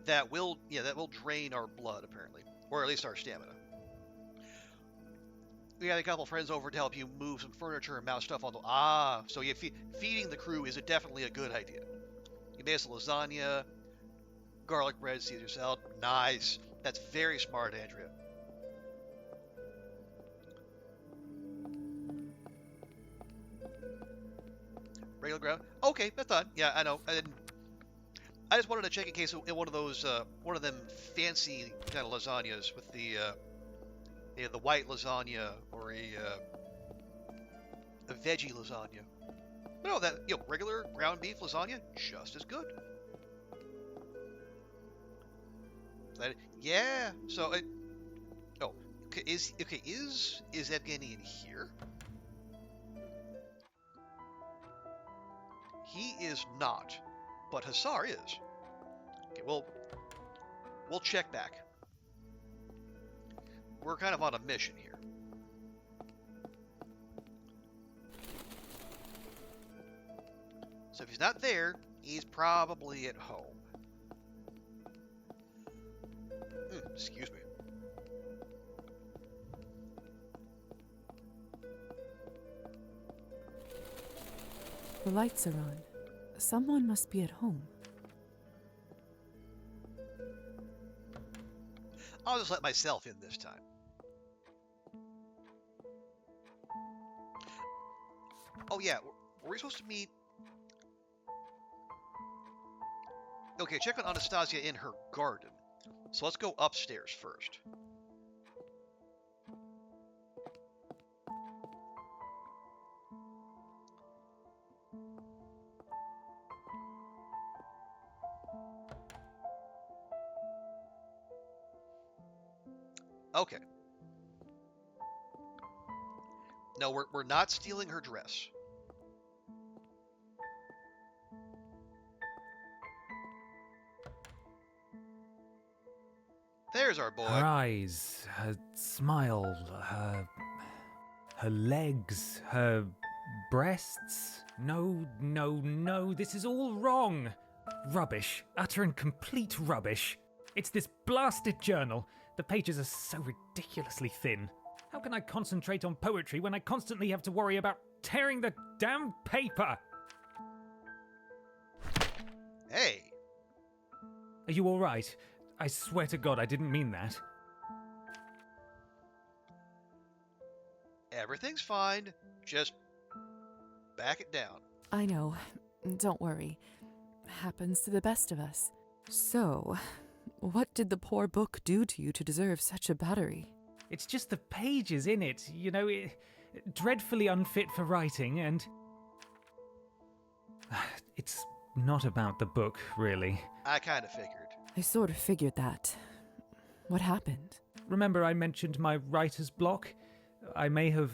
That will drain our blood apparently, or at least our stamina. We had a couple friends over to help you move some furniture and mount stuff on the. So yeah, feeding the crew is definitely a good idea. You made us a lasagna, garlic bread, Caesar salad. Nice. That's very smart, Andrea. Regular ground. Okay, that's done. Yeah, I know. I just wanted to check in case in one of those, one of them fancy kind of lasagnas with the white lasagna or a veggie lasagna. But no, that regular ground beef lasagna just as good. Yeah. So is Evgeny in here? He is not, but Hussar is. Okay, we'll check back. We're kind of on a mission here. So if he's not there, he's probably at home. Excuse me. The lights are on. Someone must be at home. I'll just let myself in this time. Oh yeah, were we supposed to meet? Okay, check on Anastasia in her garden. So let's go upstairs first. Okay. No, we're not stealing her dress. There's our boy. Her eyes, her smile, her legs, her breasts. No, this is all wrong. Rubbish, utter and complete rubbish. It's this blasted journal. The pages are so ridiculously thin. How can I concentrate on poetry when I constantly have to worry about tearing the damn paper? Hey. Are you all right? I swear to God I didn't mean that. Everything's fine. Just back it down. I know. Don't worry. Happens to the best of us. So, what did the poor book do to you to deserve such a battery? It's just the pages in it, dreadfully unfit for writing, and... It's not about the book, really. I kind of figured. I sort of figured that. What happened? Remember I mentioned my writer's block? I may have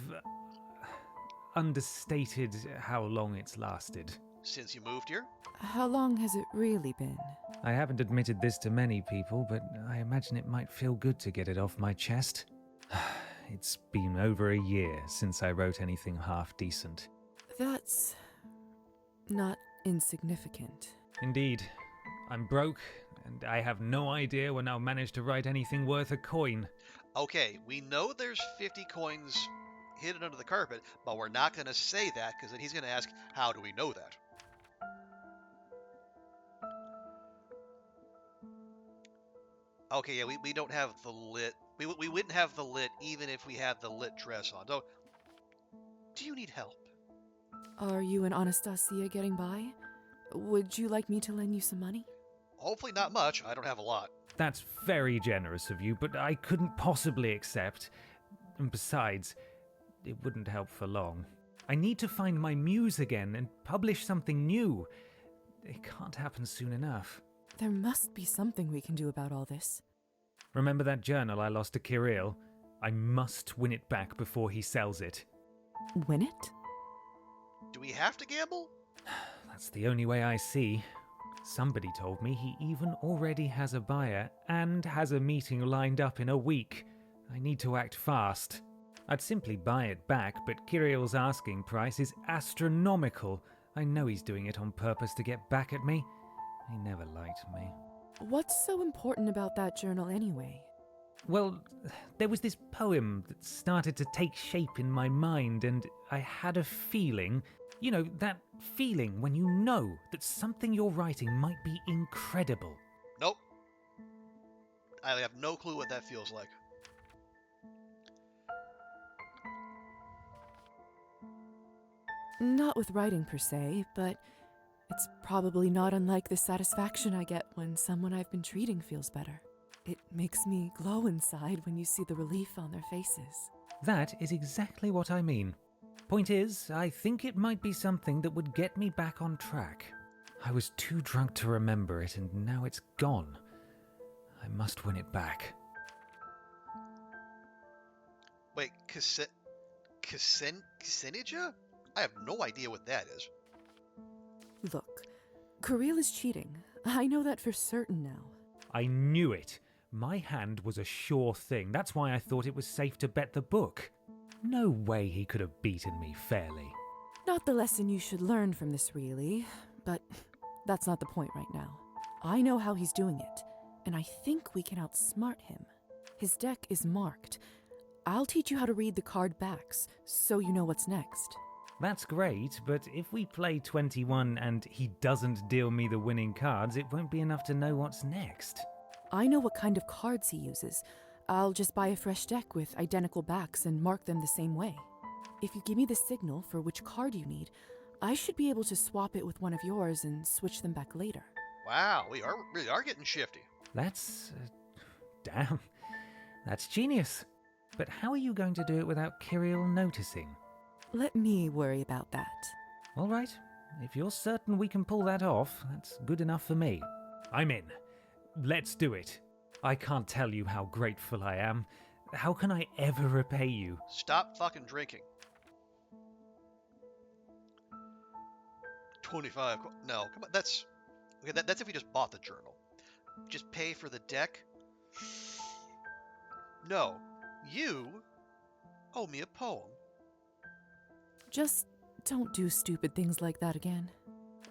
understated how long it's lasted. Since you moved here? How long has it really been? I haven't admitted this to many people, but I imagine it might feel good to get it off my chest. It's been over a year since I wrote anything half decent. That's not insignificant. Indeed. I'm broke, and I have no idea when I'll manage to write anything worth a coin. Okay, we know there's 50 coins hidden under the carpet, but we're not going to say that because then he's going to ask, how do we know that? Okay, yeah, we don't have the lit. We wouldn't have the lit even if we had the lit dress on. So, do you need help? Are you and Anastasia getting by? Would you like me to lend you some money? Hopefully not much. I don't have a lot. That's very generous of you, but I couldn't possibly accept. And besides, it wouldn't help for long. I need to find my muse again and publish something new. It can't happen soon enough. There must be something we can do about all this. Remember that journal I lost to Kirill? I must win it back before he sells it. Win it? Do we have to gamble? That's the only way I see. Somebody told me he even already has a buyer and has a meeting lined up in a week. I need to act fast. I'd simply buy it back, but Kirill's asking price is astronomical. I know he's doing it on purpose to get back at me. He never liked me. What's so important about that journal anyway? Well, there was this poem that started to take shape in my mind, and I had a feeling, you know, that feeling when you know that something you're writing might be incredible. Nope. I have no clue what that feels like. Not with writing per se, but it's probably not unlike the satisfaction I get when someone I've been treating feels better. It makes me glow inside when you see the relief on their faces. That is exactly what I mean. Point is, I think it might be something that would get me back on track. I was too drunk to remember it, and now it's gone. I must win it back. Wait, Casenija? I have no idea what that is. Look, Kirill is cheating. I know that for certain now. I knew it. My hand was a sure thing. That's why I thought it was safe to bet the book. No way he could have beaten me fairly. Not the lesson you should learn from this, really, but that's not the point right now. I know how he's doing it, and I think we can outsmart him. His deck is marked. I'll teach you how to read the card backs, so you know what's next. That's great, but if we play 21 and he doesn't deal me the winning cards, it won't be enough to know what's next. I know what kind of cards he uses. I'll just buy a fresh deck with identical backs and mark them the same way. If you give me the signal for which card you need, I should be able to swap it with one of yours and switch them back later. Wow, we really are getting shifty. That's... damn. That's genius. But how are you going to do it without Kirill noticing? Let me worry about that. All right. If you're certain we can pull that off, that's good enough for me. I'm in. Let's do it. I can't tell you how grateful I am. How can I ever repay you? Stop fucking drinking. 25. No, come on. That's okay. That's if we just bought the journal. Just pay for the deck. No, you owe me a poem. Just don't do stupid things like that again.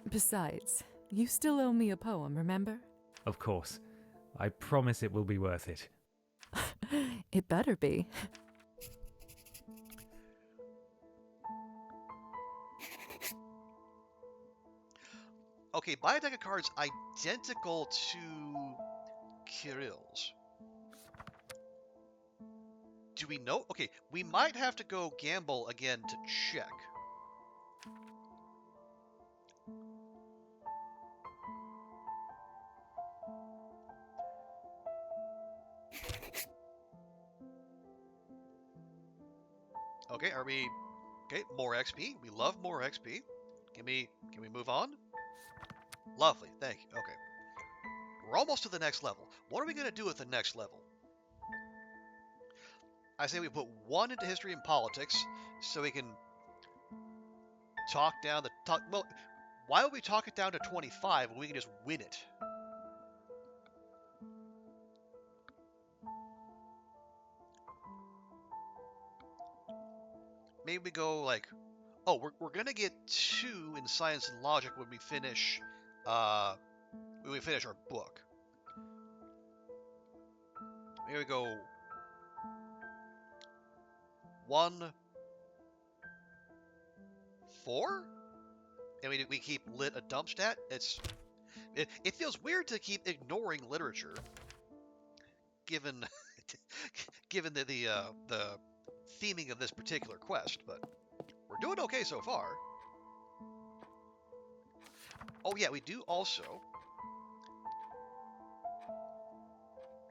Besides, you still owe me a poem, remember? Of course. I promise it will be worth it. It better be. Okay, buy a deck of cards identical to Kirill's. Do we know? Okay, we might have to go gamble again to check. Okay, are we... Okay, more XP. We love more XP. Can we move on? Lovely, thank you. Okay. We're almost to the next level. What are we going to do with the next level? I say we put 1 into history and politics, so we can talk down the... Well, why would we talk it down to 25 when we can just win it? Maybe we go like... Oh, we're going to get 2 in science and logic when we finish... when we finish our book. Maybe we go... 1, 4, and we keep lit a dump stat. It feels weird to keep ignoring literature, given given the theming of this particular quest. But we're doing okay so far. Oh yeah, we do also.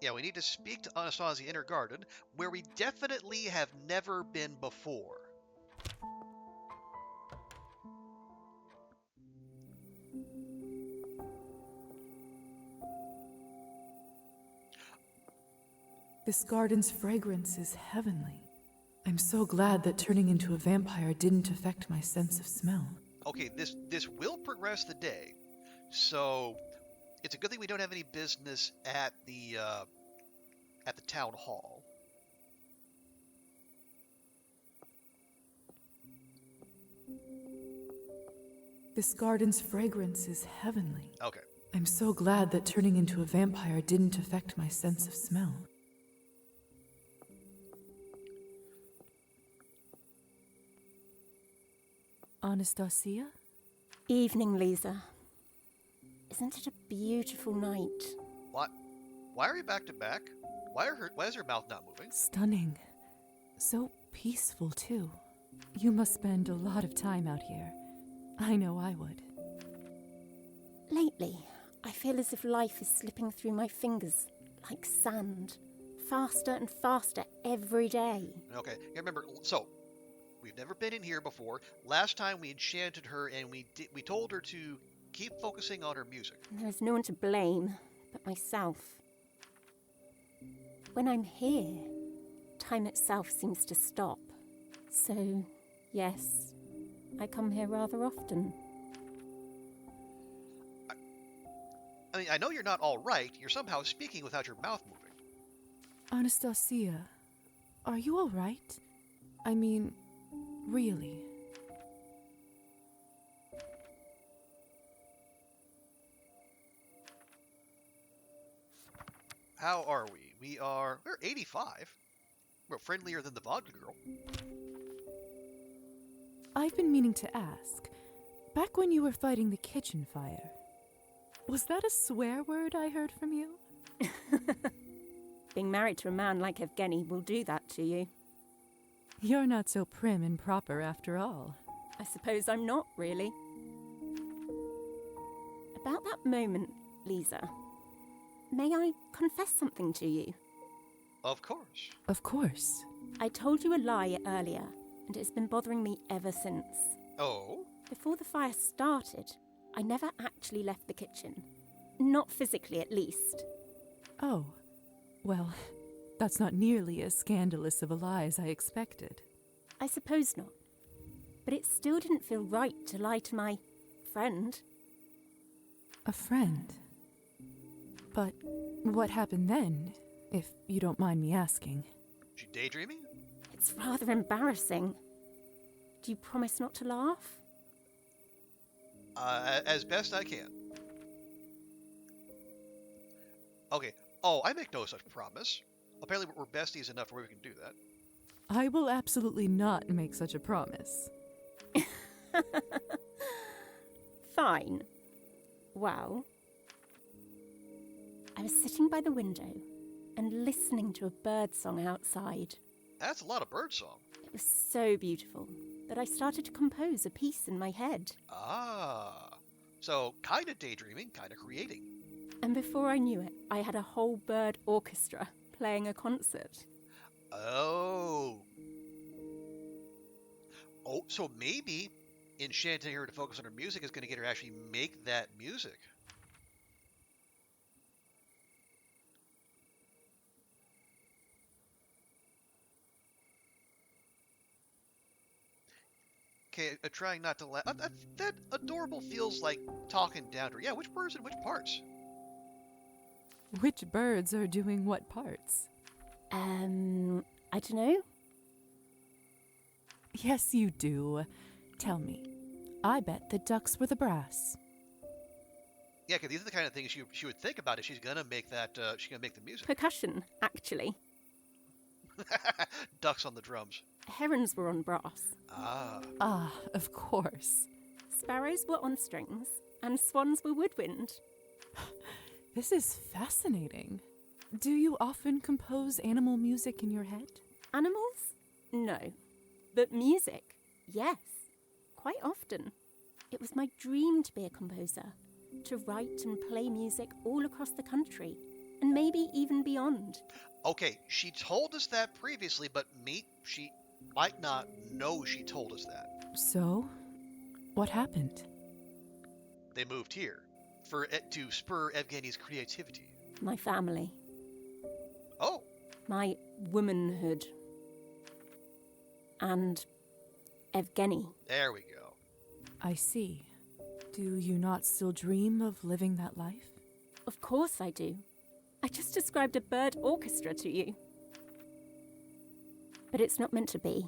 Yeah, we need to speak to Anastasia Inner Garden, where we definitely have never been before. This garden's fragrance is heavenly. I'm so glad that turning into a vampire didn't affect my sense of smell. Okay, this will progress the day, so it's a good thing we don't have any business at the town hall. This garden's fragrance is heavenly. Okay. I'm so glad that turning into a vampire didn't affect my sense of smell. Anastasia? Evening, Lisa. Isn't it a beautiful night? What? Why are we back to back? Why is her mouth not moving? Stunning. So peaceful, too. You must spend a lot of time out here. I know I would. Lately, I feel as if life is slipping through my fingers like sand. Faster and faster every day. Okay, remember, so, we've never been in here before. Last time we enchanted her and we told her to keep focusing on her music. And there is no one to blame but myself. When I'm here, time itself seems to stop. So, yes, I come here rather often. I mean, I know you're not all right. You're somehow speaking without your mouth moving. Anastasia, are you all right? I mean, really? How are we? We're 85. We're friendlier than the vodka girl. I've been meaning to ask. Back when you were fighting the kitchen fire, was that a swear word I heard from you? Being married to a man like Evgeny will do that to you. You're not so prim and proper after all. I suppose I'm not, really. About that moment, Lisa, may I confess something to you? Of course. Of course. I told you a lie earlier, and it's been bothering me ever since. Oh? Before the fire started, I never actually left the kitchen. Not physically, at least. Oh, well, that's not nearly as scandalous of a lie as I expected. I suppose not. But it still didn't feel right to lie to my friend. A friend? But what happened then, if you don't mind me asking? She daydreaming? It's rather embarrassing. Do you promise not to laugh? As best I can. Okay. Oh, I make no such promise. Apparently we're besties enough where we can do that. I will absolutely not make such a promise. Fine. Well, I was sitting by the window and listening to a bird song outside. That's a lot of birdsong. It was so beautiful that I started to compose a piece in my head. Ah. So, kind of daydreaming, kind of creating. And before I knew it, I had a whole bird orchestra playing a concert. Oh. Oh, so maybe enchanting her to focus on her music is going to get her to actually make that music. Okay, trying not to laugh. That adorable feels like talking down to her. Yeah, which birds and which parts? Which birds are doing what parts? I don't know. Yes, you do. Tell me. I bet the ducks were the brass. Yeah, because these are the kind of things she would think about if she's gonna make that. She's gonna make the music. Percussion, actually. Ducks on the drums. Herons were on brass. Ah. Ah, of course. Sparrows were on strings, and swans were woodwind. This is fascinating. Do you often compose animal music in your head? Animals? No. But music? Yes. Quite often. It was my dream to be a composer, to write and play music all across the country, and maybe even beyond. Okay, she told us that previously, but she might not know she told us that. So, what happened? They moved here to spur Evgeny's creativity. My family. Oh, My womanhood. And Evgeny. there we go. I see. Do you not still dream of living that life? Of course I do. I just described a bird orchestra to you. But it's not meant to be.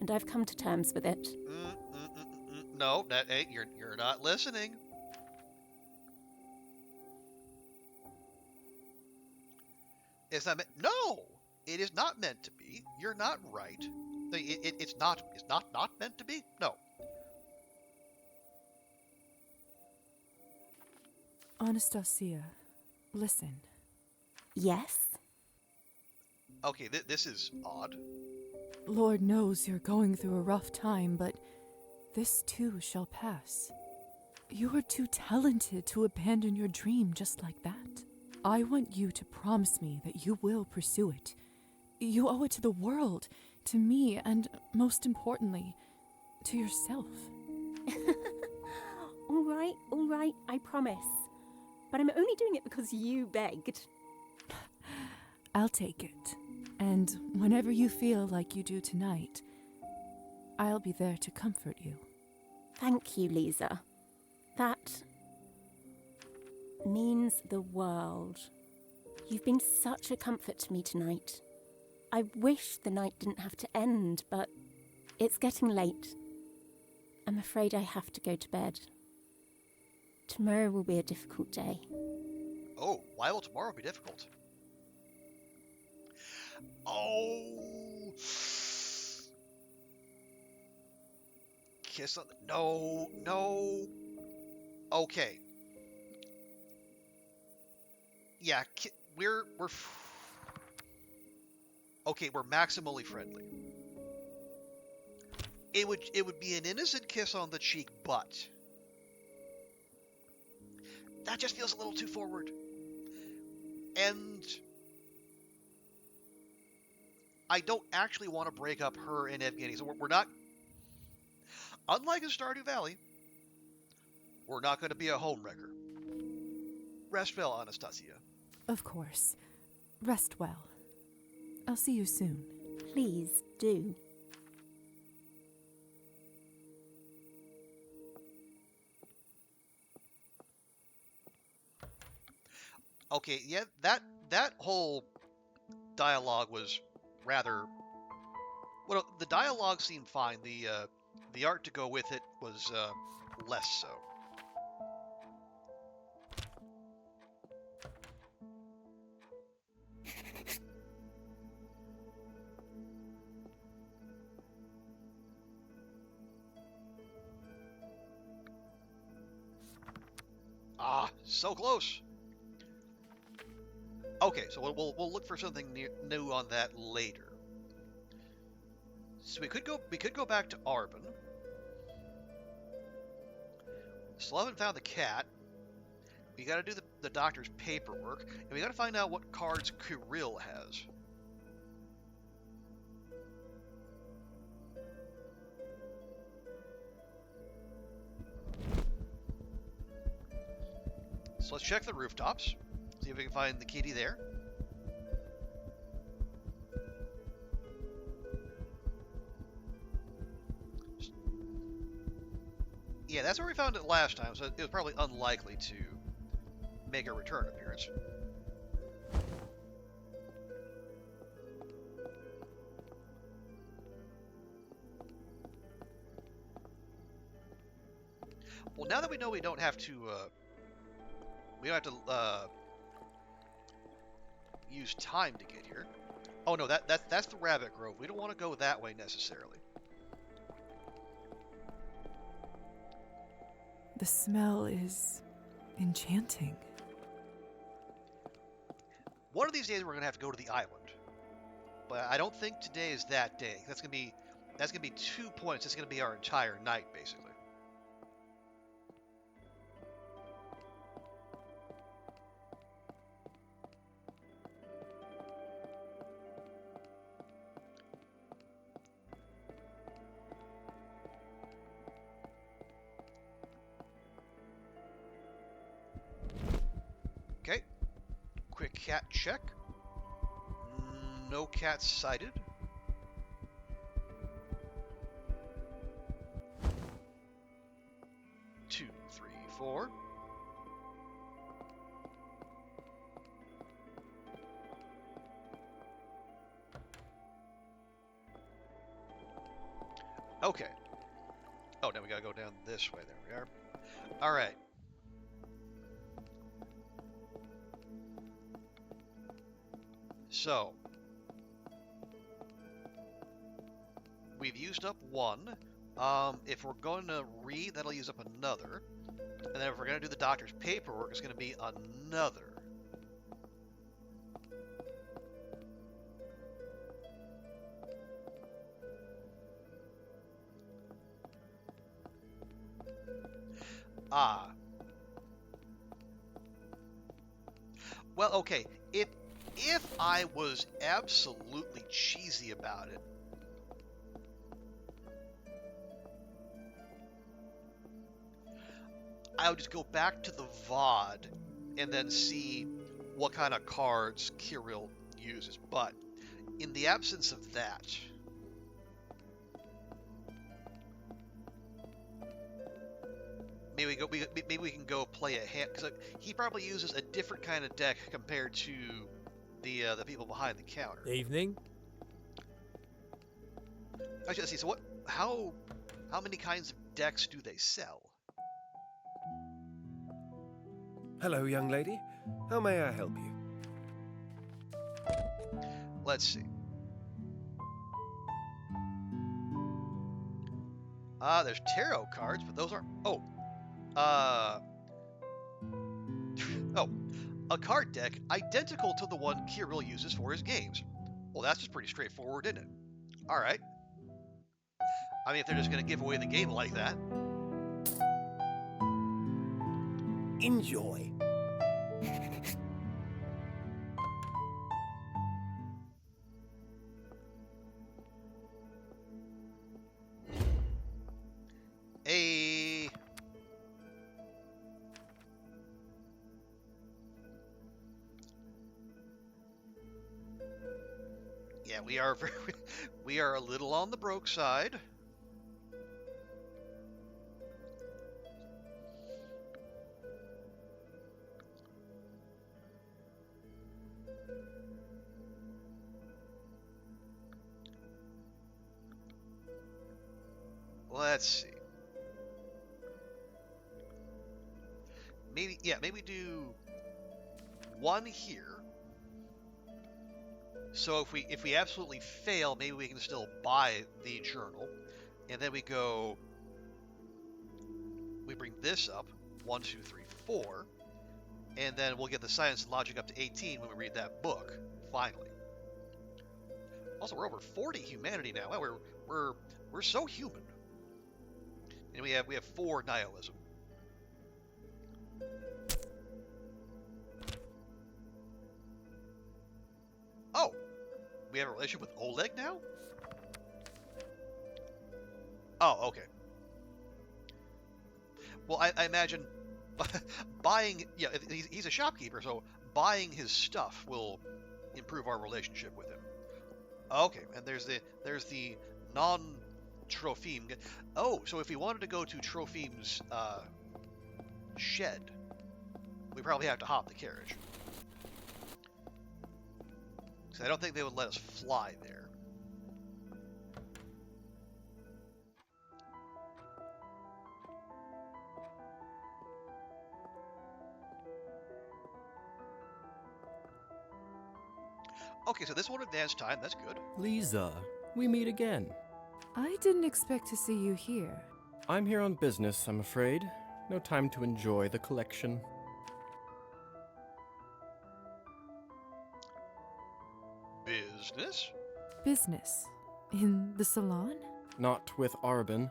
And I've come to terms with it. No, that ain't. You're not listening. It's not. No, it is not meant to be. You're not right. It's not. It's not meant to be. No. Anastasia, listen. Yes? Okay, this is odd. Lord knows you're going through a rough time, but this too shall pass. You are too talented to abandon your dream just like that. I want you to promise me that you will pursue it. You owe it to the world, to me, and most importantly, to yourself. All right, I promise. But I'm only doing it because you begged. I'll take it. And whenever you feel like you do tonight, I'll be there to comfort you. Thank you, Lisa. That means the world. You've been such a comfort to me tonight. I wish the night didn't have to end, but it's getting late. I'm afraid I have to go to bed. Tomorrow will be a difficult day. Oh, why will tomorrow be difficult? Oh. Kiss on the... No. Okay. Yeah, we're okay, we're maximally friendly. It would be an innocent kiss on the cheek, but that just feels a little too forward. And I don't actually want to break up her and Evgeny, so we're not, unlike in Stardew Valley, we're not going to be a homewrecker. Rest well, Anastasia. Of course. Rest well. I'll see you soon. Please do. Okay, yeah, that whole dialogue was rather... Well, the dialogue seemed fine. The art to go with it was less so. Ah, so close. Okay, so we'll look for something new on that later. So we could go back to Arbon. Still haven't found the cat. We got to do the doctor's paperwork, and we got to find out what cards Kirill has. So let's check the rooftops. See if we can find the kitty there. Yeah, that's where we found it last time, so it was probably unlikely to make a return appearance. Well, now that we know we don't have to use time to get here. Oh no, that's the Rabbit Grove. We don't want to go that way necessarily. The smell is enchanting. One of these days we're gonna have to go to the island, but I don't think today is that day. That's gonna be 2 points. It's gonna be our entire night basically. Okay, quick cat check. No cats sighted. Two, three, four. Okay. Oh, now we gotta go down this way. There we are. All right. So, we've used up one. If we're going to read, that'll use up another. And then if we're going to do the doctor's paperwork, it's going to be another. Ah. Well, okay. If I was absolutely cheesy about it, I would just go back to the VOD and then see what kind of cards Kirill uses. But in the absence of that, maybe we can go play a hand, because he probably uses a different kind of deck compared to the people behind the counter. Evening. Actually, let's see. So how many kinds of decks do they sell? Hello, young lady. How may I help you? Let's see. There's tarot cards, but those aren't. Oh, a card deck identical to the one Kirill uses for his games. Well, that's just pretty straightforward, isn't it? All right. I mean, if they're just going to give away the game like that. Enjoy. A. Yeah, we are a little on the broke side. Let's see. Maybe do one here. So if we absolutely fail, maybe we can still buy the journal, and then we bring this up 1, 2, 3, 4, and then we'll get the science and logic up to 18 when we read that book finally. Also, we're over 40 humanity now. Wow, we're so human. And we have 4 nihilism. Oh, we have a relationship with Oleg now? Oh, okay. Well, I imagine buying, yeah, he's a shopkeeper, so buying his stuff will improve our relationship with him. Okay, and there's the non-Trophim. Oh, so if we wanted to go to Trophim's shed, we probably have to hop the carriage. Because I don't think they would let us fly there. Okay, so this won't advance time. That's good. Lisa, we meet again. I didn't expect to see you here. I'm here on business, I'm afraid. No time to enjoy the collection. Business? Business? In the salon? Not with Arbin.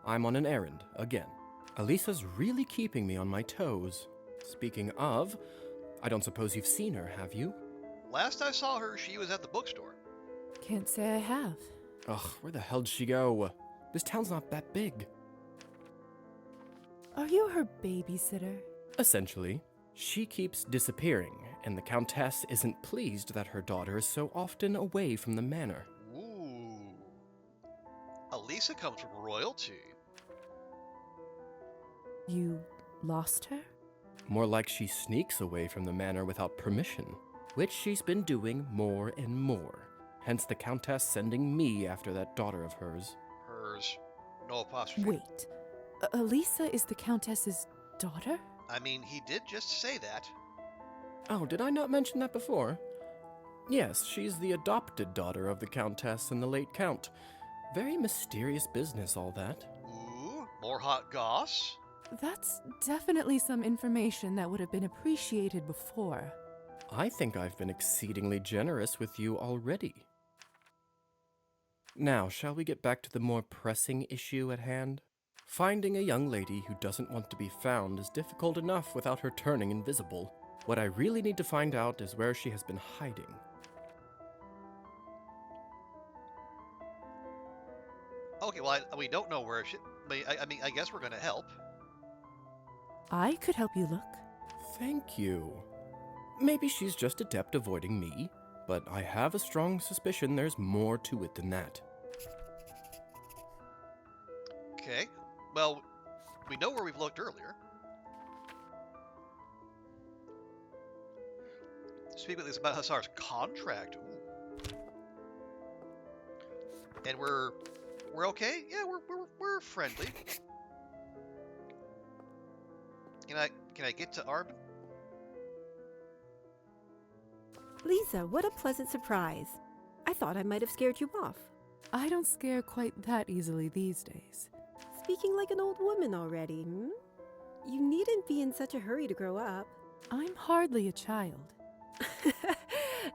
I'm on an errand, again. Elisa's really keeping me on my toes. Speaking of, I don't suppose you've seen her, have you? Last I saw her, she was at the bookstore. Can't say I have. Ugh, where the hell'd she go? This town's not that big. Are you her babysitter? Essentially. She keeps disappearing, and the Countess isn't pleased that her daughter is so often away from the manor. Ooh. Elisa comes from royalty. You lost her? More like she sneaks away from the manor without permission, which she's been doing more and more. Hence the Countess sending me after that daughter of hers. Hers. No apostrophe. Wait. Elisa is the Countess's daughter? I mean, he did just say that. Oh, did I not mention that before? Yes, she's the adopted daughter of the Countess and the late Count. Very mysterious business, all that. Ooh, more hot goss? That's definitely some information that would have been appreciated before. I think I've been exceedingly generous with you already. Now, shall we get back to the more pressing issue at hand? Finding a young lady who doesn't want to be found is difficult enough without her turning invisible. What I really need to find out is where she has been hiding. Okay, well, we don't know where she... I guess we're gonna help. I could help you look. Thank you. Maybe she's just adept avoiding me, but I have a strong suspicion there's more to it than that. Okay. Well, we know where we've looked earlier. Speak with this about Hussar's contract. Ooh. And we're okay? Yeah, we're friendly. Can I get to Arbin? Lisa, what a pleasant surprise. I thought I might have scared you off. I don't scare quite that easily these days. Speaking like an old woman already, hmm? You needn't be in such a hurry to grow up. I'm hardly a child.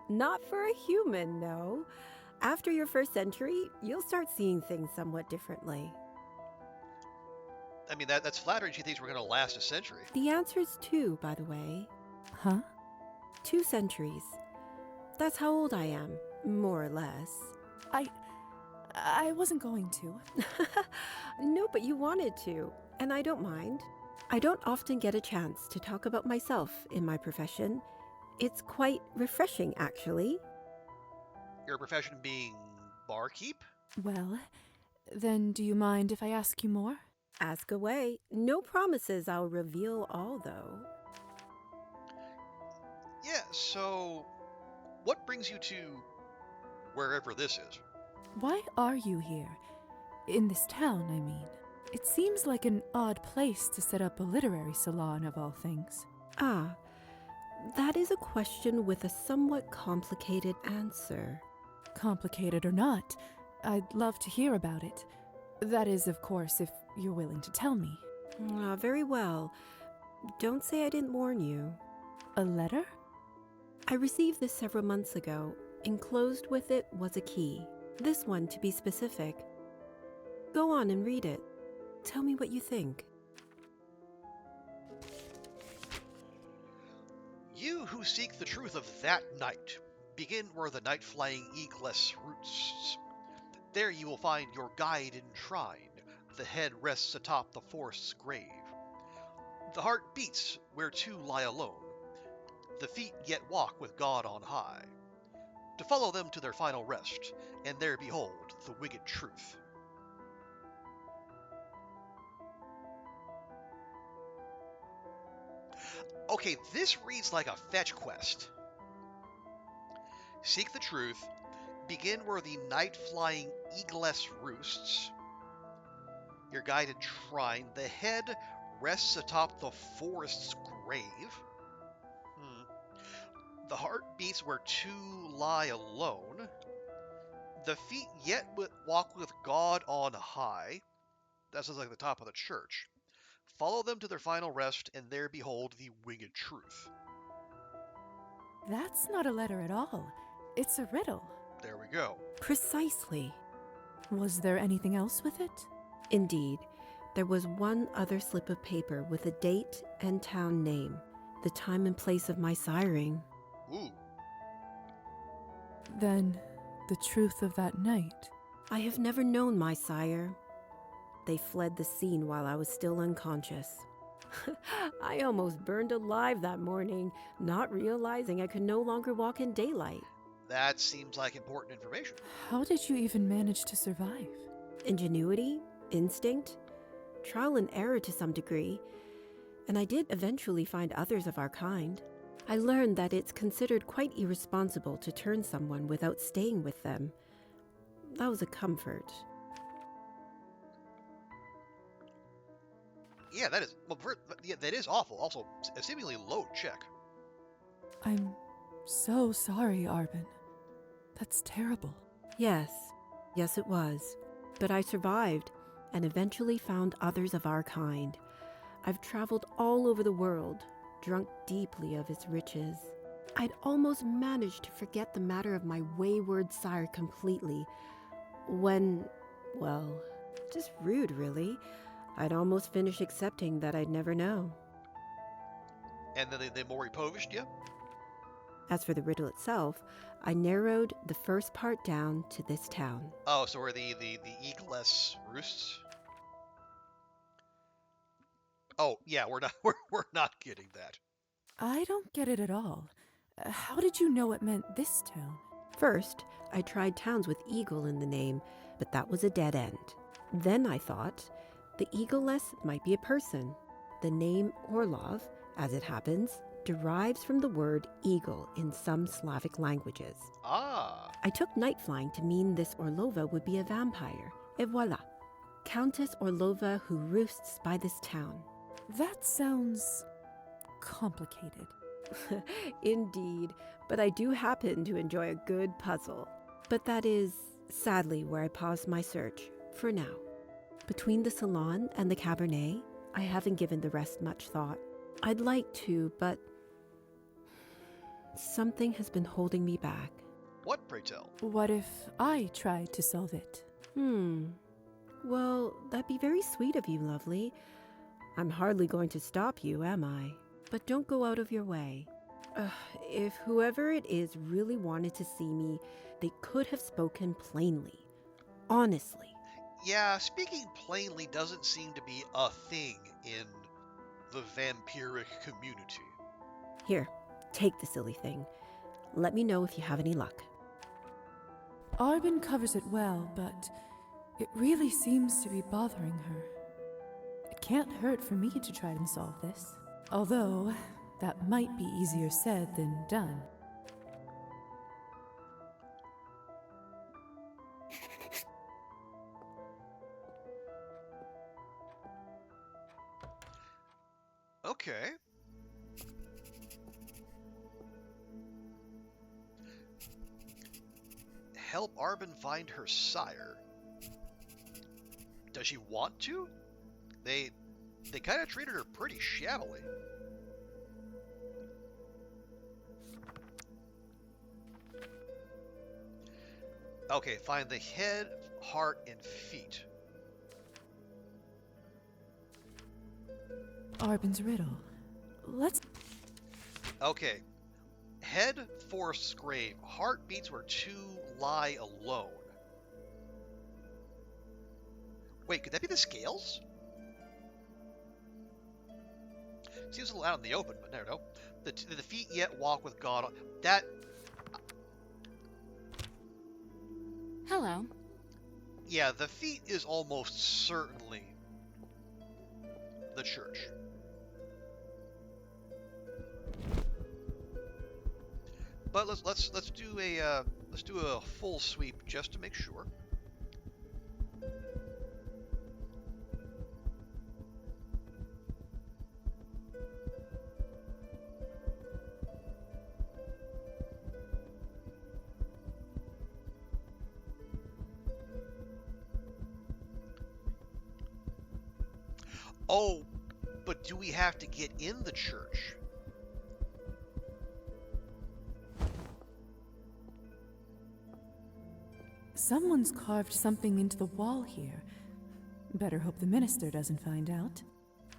Not for a human, no. After your first century, you'll start seeing things somewhat differently. I mean, that's flattering. She thinks we're gonna last a century. The answer's 2, by the way. Huh? 2 centuries. That's how old I am, more or less. I wasn't going to. No, but you wanted to, and I don't mind. I don't often get a chance to talk about myself in my profession. It's quite refreshing, actually. Your profession being barkeep? Well, then do you mind if I ask you more? Ask away. No promises I'll reveal all, though. Yeah, so what brings you to wherever this is? Why are you here? In this town, I mean. It seems like an odd place to set up a literary salon of all things. Ah, that is a question with a somewhat complicated answer. Complicated or not, I'd love to hear about it. That is, of course, if you're willing to tell me. Ah, very well. Don't say I didn't warn you. A letter? I received this several months ago. Enclosed with it was a key. This one, to be specific. Go on and read it. Tell me what you think. You who seek the truth of that night, begin where the night-flying eagles roosts. There you will find your guide enshrined. The head rests atop the forest's grave. The heart beats where two lie alone. The feet yet walk with God on high. To follow them to their final rest, and there behold the wicked truth. Okay, this reads like a fetch quest. Seek the truth, begin where the night-flying eagles roosts. Your guided shrine, the head rests atop the forest's grave. The heart beats where two lie alone. The feet yet walk with God on high. That sounds like the top of the church. Follow them to their final rest, and there behold the winged truth. That's not a letter at all. It's a riddle. There we go. Precisely. Was there anything else with it? Indeed, there was one other slip of paper with a date and town name, the time and place of my siring. Ooh. Then, the truth of that night. I have never known my sire. They fled the scene while I was still unconscious. I almost burned alive that morning, not realizing I could no longer walk in daylight. That seems like important information. How did you even manage to survive? Ingenuity, instinct, trial and error to some degree, and I did eventually find others of our kind. I learned that it's considered quite irresponsible to turn someone without staying with them. That was a comfort. Yeah, that is that is awful. Also, a seemingly low check. I'm so sorry, Arbin. That's terrible. Yes, yes, it was. But I survived and eventually found others of our kind. I've traveled all over the world, drunk deeply of its riches. I'd almost managed to forget the matter of my wayward sire completely when, well, just rude, really. I'd almost finished accepting that I'd never know. And then they more reposed you? As for the riddle itself, I narrowed the first part down to this town. Oh, so we're the eagless roosts? Oh, yeah, we're not we're not getting that. I don't get it at all. How did you know it meant this town? First, I tried towns with eagle in the name, but that was a dead end. Then I thought, the eagleless might be a person. The name Orlov, as it happens, derives from the word eagle in some Slavic languages. Ah. I took night flying to mean this Orlova would be a vampire. Et voila. Countess Orlova who roosts by this town. That sounds complicated. Indeed, but I do happen to enjoy a good puzzle. But that is, sadly, where I paused my search, for now. Between the salon and the Cabernet, I haven't given the rest much thought. I'd like to, but something has been holding me back. What, pray tell? What if I tried to solve it? Well, that'd be very sweet of you, lovely. I'm hardly going to stop you, am I? But don't go out of your way. If whoever it is really wanted to see me, they could have spoken plainly. Honestly. Yeah, speaking plainly doesn't seem to be a thing in the vampiric community. Here, take the silly thing. Let me know if you have any luck. Arbin covers it well, but it really seems to be bothering her. It can't hurt for me to try and solve this. Although, that might be easier said than done. Okay. Help Arbin find her sire. Does she want to? They kind of treated her pretty shabbily. Okay, find the head, heart, and feet. Arbin's riddle. Let's... Okay. Head, forest's grave. Heart beats where two lie alone. Wait, could that be the scales? Seems a little out in the open, but never know. The feet yet walk with God. That... Hello. Yeah, the feet is almost certainly the church. But let's do a full sweep just to make sure. Oh, but do we have to get in the church? Someone's carved something into the wall here. Better hope the minister doesn't find out.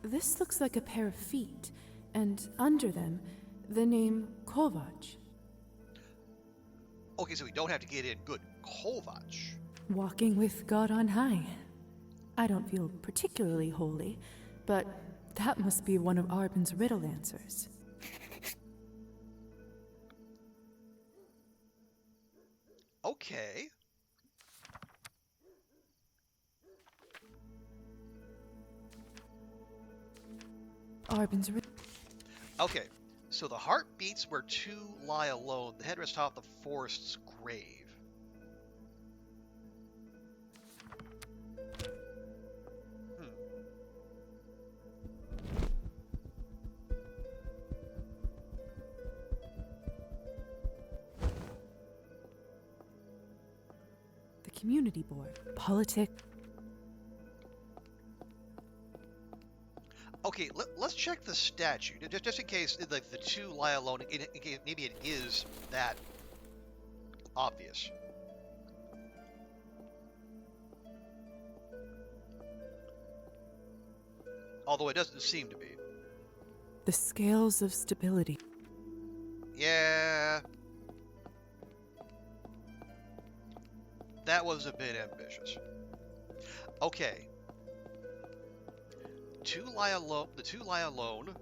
This looks like a pair of feet, and under them, the name Kovac. Okay, so we don't have to get in. Good. Kovac. Walking with God on high. I don't feel particularly holy, but that must be one of Arbin's riddle answers. Okay. Arbin's riddle. Okay, so the heart beats where two lie alone. The head rests atop the forest's grave. community board. Politics. Okay, let's check the statute, just in case the two lie alone, in case maybe it is that obvious. Although it doesn't seem to be. The scales of stability. Yeah. That was a bit ambitious. Okay. The two lie alone.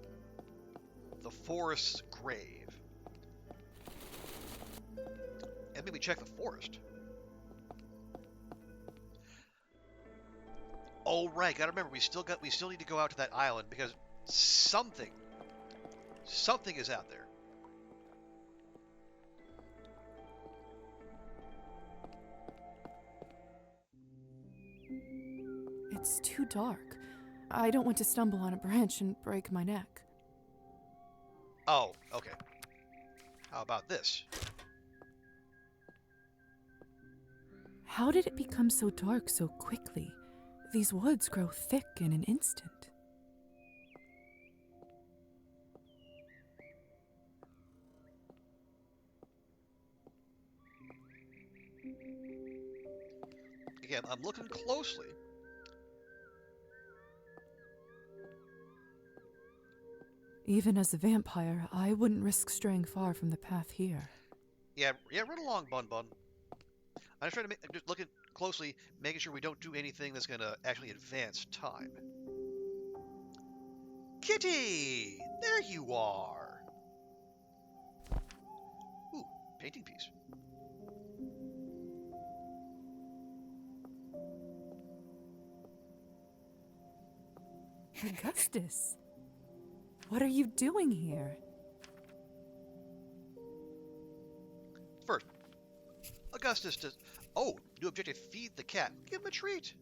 The forest's grave. And maybe check the forest. Oh right, gotta remember we still need to go out to that island because something is out there. It's too dark. I don't want to stumble on a branch and break my neck. Oh, okay. How about this? How did it become so dark so quickly? These woods grow thick in an instant. Again, I'm looking closely. Even as a vampire, I wouldn't risk straying far from the path here. Yeah, run along, Bun Bun. I'm just trying to just looking closely, making sure we don't do anything that's gonna actually advance time. Kitty! There you are! Ooh, painting piece. Augustus, what are you doing here? First, Augustus does... Oh, new objective, feed the cat. Give him a treat.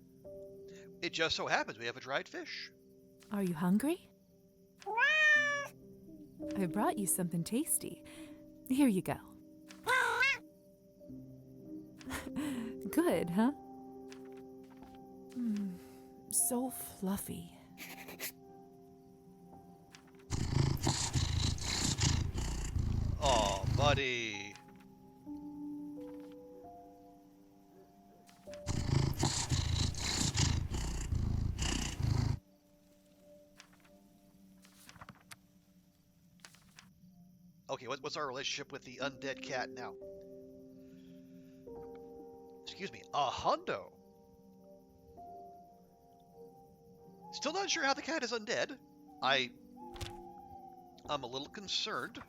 It just so happens we have a dried fish. Are you hungry? I brought you something tasty. Here you go. Good, huh? So fluffy. Aw, buddy. Okay, what's our relationship with the undead cat now? Excuse me, a hundo. Still not sure how the cat is undead. I'm a little concerned.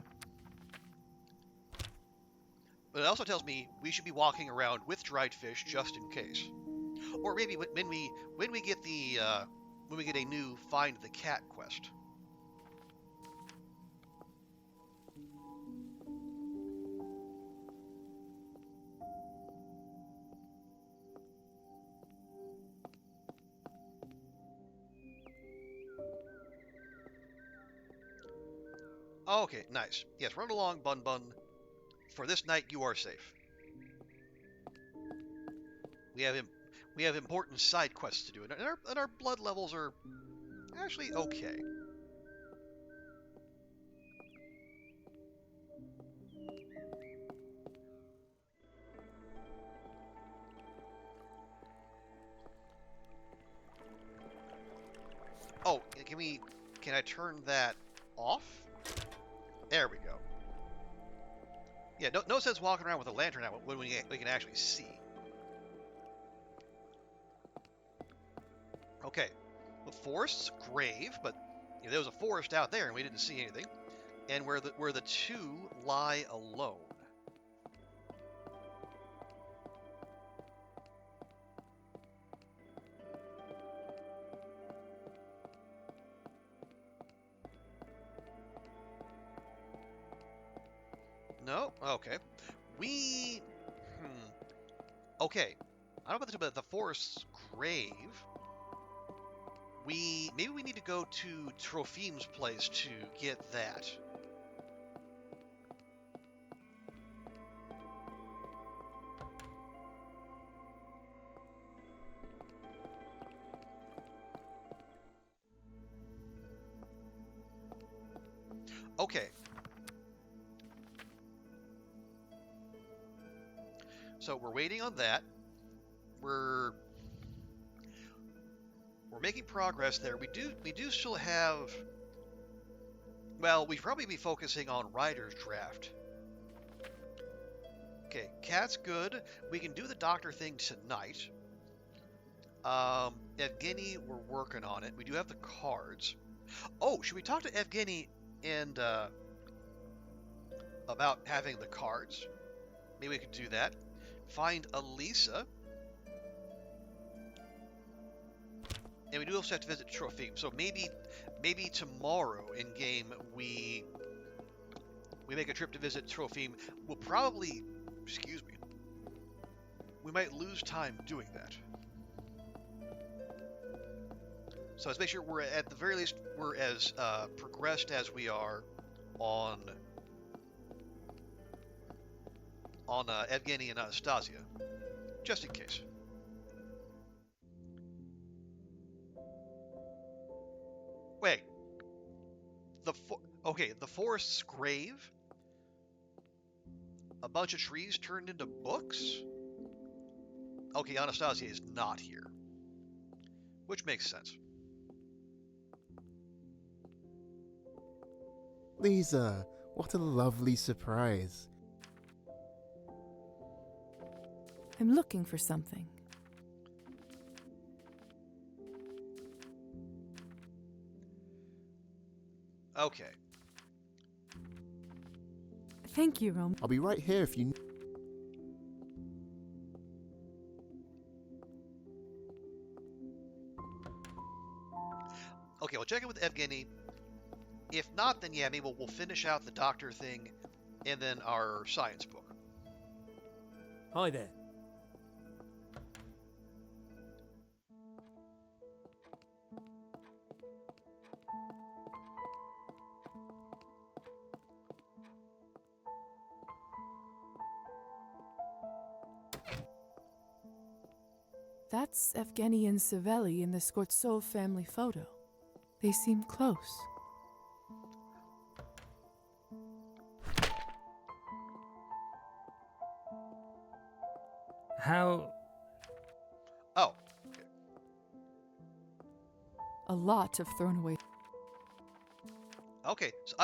But it also tells me we should be walking around with dried fish just in case. Or maybe when we get a new find the cat quest. Okay, nice. Yes, run along, Bun Bun. For this night, you are safe. We have important side quests to do, and our blood levels are actually okay. Oh, can I turn that off? There we go. Yeah, no sense walking around with a lantern out when we can actually see. Okay, the forest's grave, but there was a forest out there and we didn't see anything. And where the two lie alone. No? Okay. Okay. I don't know about this, but the forest's grave. Maybe we need to go to Trophim's place to get that. Okay. So we're waiting on that. We're making progress there. We do still have. Well, we'd probably be focusing on Ryder's draft. Okay, Cat's good. We can do the doctor thing tonight. Evgeny, we're working on it. We do have the cards. Oh, should we talk to Evgeny and about having the cards? Maybe we could do that. Find Elisa. And we do also have to visit Trophim. So maybe tomorrow in game we make a trip to visit Trophim. We'll probably, excuse me, we might lose time doing that. So let's make sure we're at the very least we're as progressed as we are on Evgeny and Anastasia, just in case. Wait, the forest's grave? A bunch of trees turned into books? Okay, Anastasia is not here, which makes sense. Lisa, what a lovely surprise. I'm looking for something. Okay. Thank you, Rome. I'll be right here if you... Okay, we'll check in with Evgeny. If not, then yeah, maybe we'll finish out the doctor thing and then our science book. Hi there. That's Evgeny and Savelli in the Skortsov family photo. They seem close. How... Oh. Okay. A lot of thrown away. Okay, so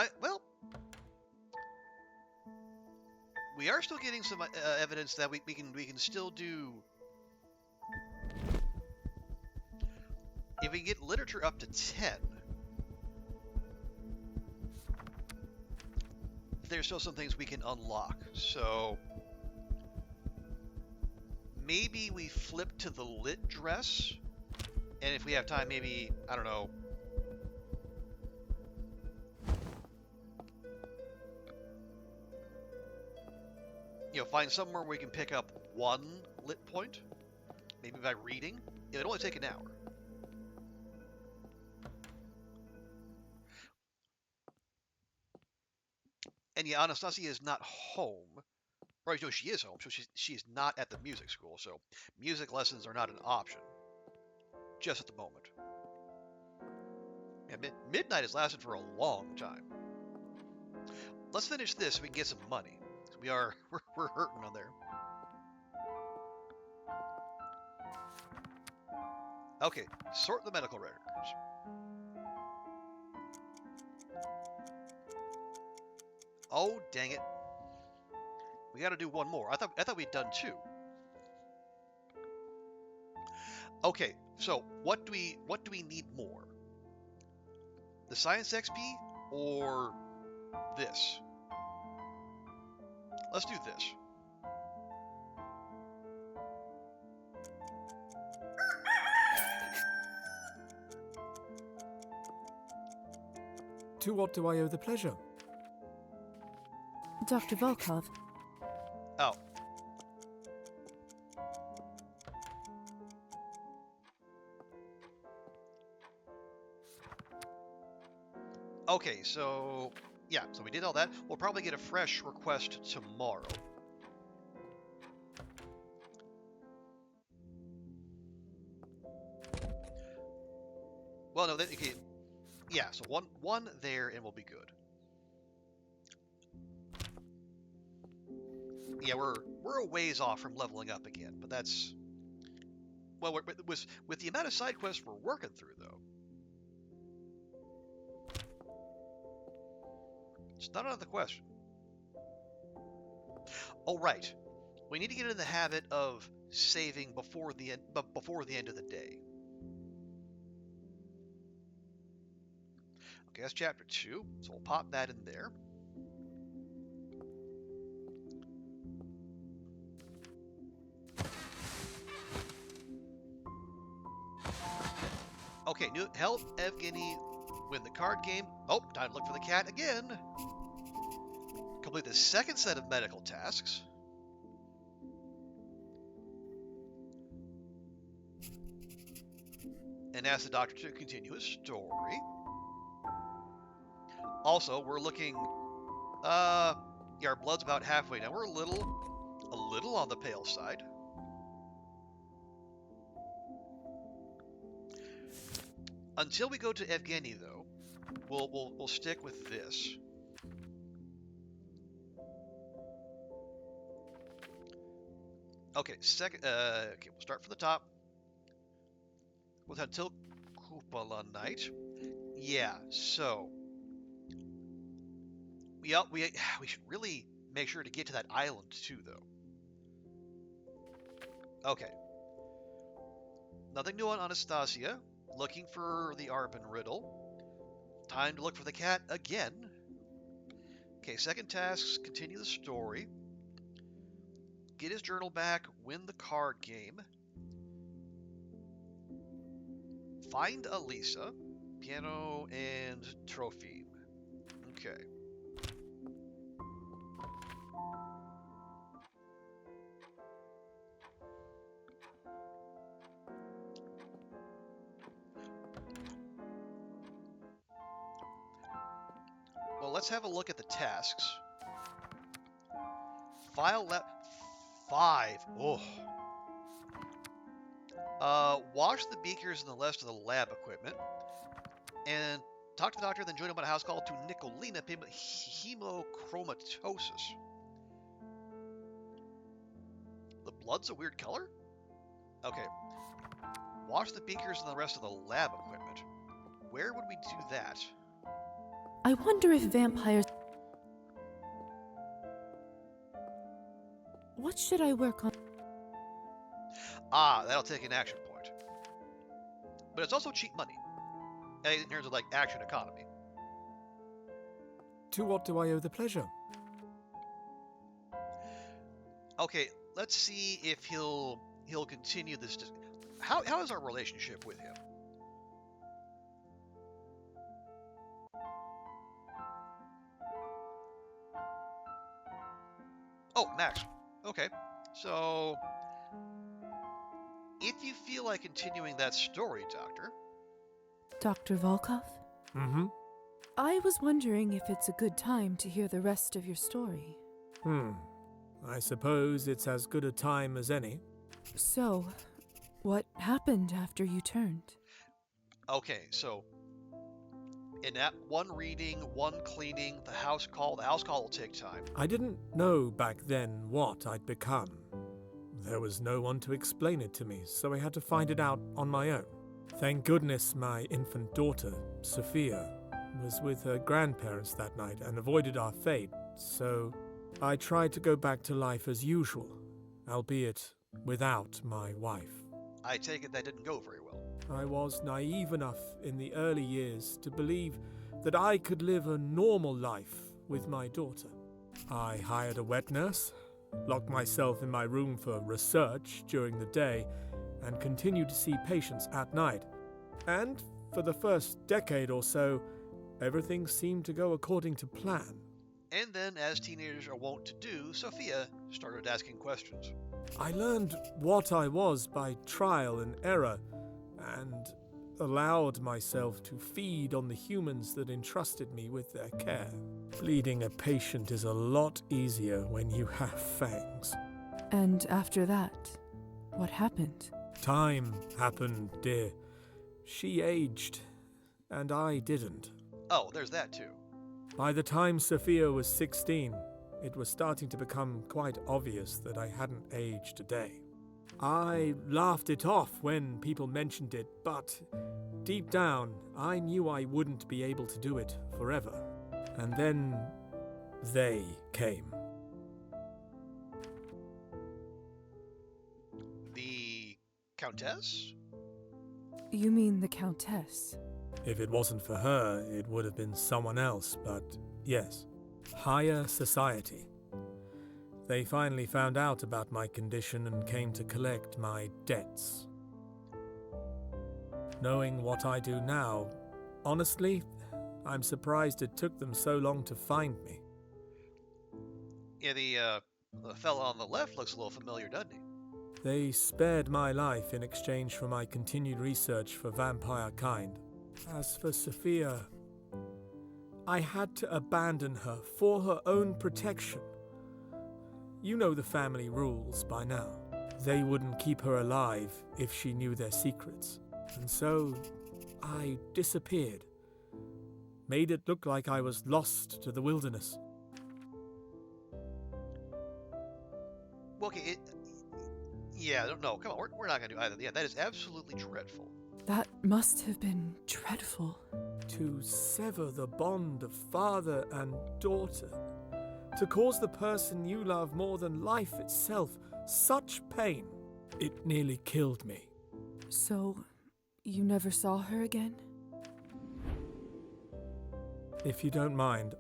we are still getting some evidence that we can still do. If we get literature up to 10, there's still some things we can unlock. So maybe we flip to the lit dress, and if we have time, maybe, I don't know, find somewhere where we can pick up one lit point, maybe by reading. It'd only take an hour. And yeah, Anastasia is not home. Right, no, she is home, so she's not at the music school, so music lessons are not an option. Just at the moment. Yeah, midnight has lasted for a long time. Let's finish this so we can get some money. We're hurting on there. Okay, sort the medical records. Oh, dang it. We gotta do one more. I thought we'd done two. Okay, so what do we need more? The science XP or this? Let's do this. To what do I owe the pleasure? Dr. Volkov. Oh. Okay, so yeah, so we did all that. We'll probably get a fresh request tomorrow. Well, no, okay, yeah. So one there, and we'll be good. Yeah, we're a ways off from leveling up again, but that's... Well, with the amount of side quests we're working through, though, it's not another question. Oh, right. We need to get in the habit of saving before the end of the day. Okay, that's chapter 2, so we'll pop that in there. Okay, help Evgeny win the card game. Oh, time to look for the cat again. Complete the second set of medical tasks. And ask the doctor to continue his story. Also, we're looking, yeah, our blood's about halfway now. We're a little on the pale side. Until we go to Evgeny, though, we'll stick with this. Okay, okay, we'll start from the top. We'll head till Kupala night. Yeah, so we should really make sure to get to that island too, though. Okay. Nothing new on Anastasia. Looking for the Arpin riddle. Time to look for the cat again. Okay, second task, continue the story. Get his journal back, win the card game. Find Elisa, piano, and trophy. Okay. Well, let's have a look at the tasks. File lab 5. Oh. Wash the beakers and the rest of the lab equipment. And talk to the doctor, then join him on a house call to Nicolina hemochromatosis. The blood's a weird color? Okay. Wash the beakers and the rest of the lab equipment. Where would we do that? I wonder if vampires... What should I work on? Ah, that'll take an action point. But it's also cheap money. In terms of, like, action economy. To what do I owe the pleasure? Okay, let's see if he'll continue this. How is our relationship with him? Oh, Max. Okay, so if you feel like continuing that story, Doctor. Dr. Volkov? Mm-hmm. I was wondering if it's a good time to hear the rest of your story. I suppose it's as good a time as any. So, what happened after you turned? Okay, so in that one reading, one cleaning, the house call will take time. I didn't know back then what I'd become. There was no one to explain it to me, so I had to find it out on my own. Thank goodness my infant daughter, Sophia, was with her grandparents that night and avoided our fate, so I tried to go back to life as usual, albeit without my wife. I take it that didn't go very well. I was naive enough in the early years to believe that I could live a normal life with my daughter. I hired a wet nurse, locked myself in my room for research during the day, and continued to see patients at night. And for the first decade or so, everything seemed to go according to plan. And then, as teenagers are wont to do, Sophia started asking questions. I learned what I was by trial and error, and allowed myself to feed on the humans that entrusted me with their care. Bleeding a patient is a lot easier when you have fangs. And after that, what happened? Time happened, dear. She aged, and I didn't. Oh, there's that too. By the time Sophia was 16, it was starting to become quite obvious that I hadn't aged a day. I laughed it off when people mentioned it, but deep down, I knew I wouldn't be able to do it forever. And then they came. The Countess? You mean the Countess? If it wasn't for her, it would have been someone else, but yes, higher society. They finally found out about my condition and came to collect my debts. Knowing what I do now, honestly, I'm surprised it took them so long to find me. Yeah, the fella on the left looks a little familiar, doesn't he? They spared my life in exchange for my continued research for vampire kind. As for Sophia, I had to abandon her for her own protection. You know the family rules by now. They wouldn't keep her alive if she knew their secrets. And so, I disappeared. Made it look like I was lost to the wilderness. Well, okay, yeah, no, come on, we're not going to do either. Yeah, that is absolutely dreadful. That must have been dreadful. To sever the bond of father and daughter. To cause the person you love more than life itself such pain. It nearly killed me. So, you never saw her again? If you don't mind,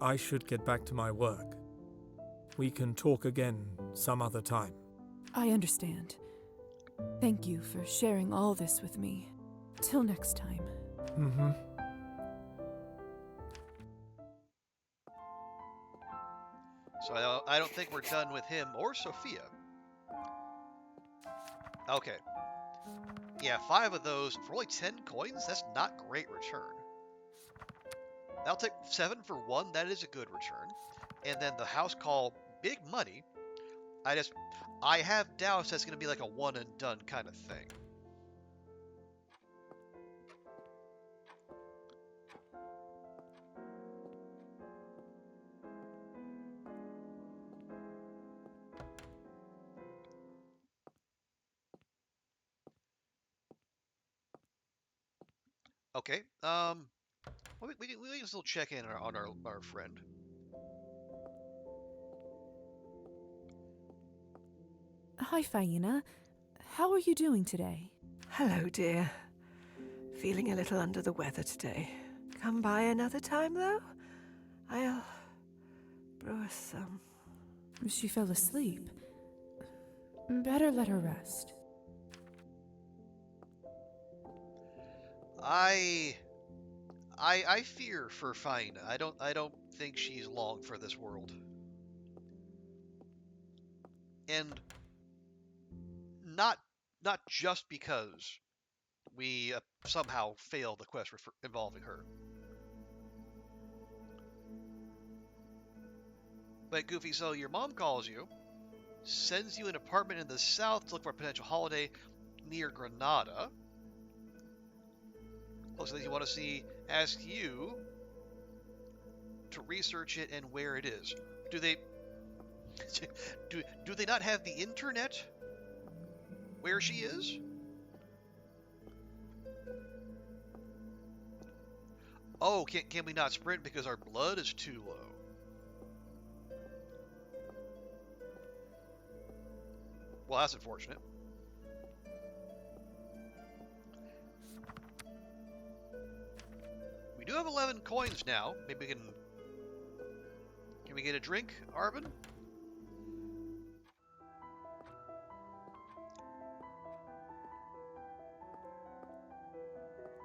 I should get back to my work. We can talk again some other time. I understand. Thank you for sharing all this with me. Till next time. Mm-hmm. So I don't think we're done with him or Sophia. Okay. Yeah, 5 of those for only 10 coins? That's not great return. I'll take 7 for 1. That is a good return. And then the house call, big money. I have doubts that's going to be like a one and done kind of thing. Okay, well, we can still check in on our friend. Hi, Faina. How are you doing today? Hello, dear. Feeling a little under the weather today. Come by another time, though? I'll brew us some. She fell asleep. Better let her rest. I fear for Faina. I don't think she's long for this world. And not just because we somehow failed the quest involving her. But Goofy, so your mom calls you, sends you an apartment in the south to look for a potential holiday near Granada. Looks like you want to see, ask you to research it and where it is. Do they do they not have the internet where she is? Oh, can we not sprint because our blood is too low? Well, that's unfortunate. We do have 11 coins now. Maybe we can... Can we get a drink, Arvin?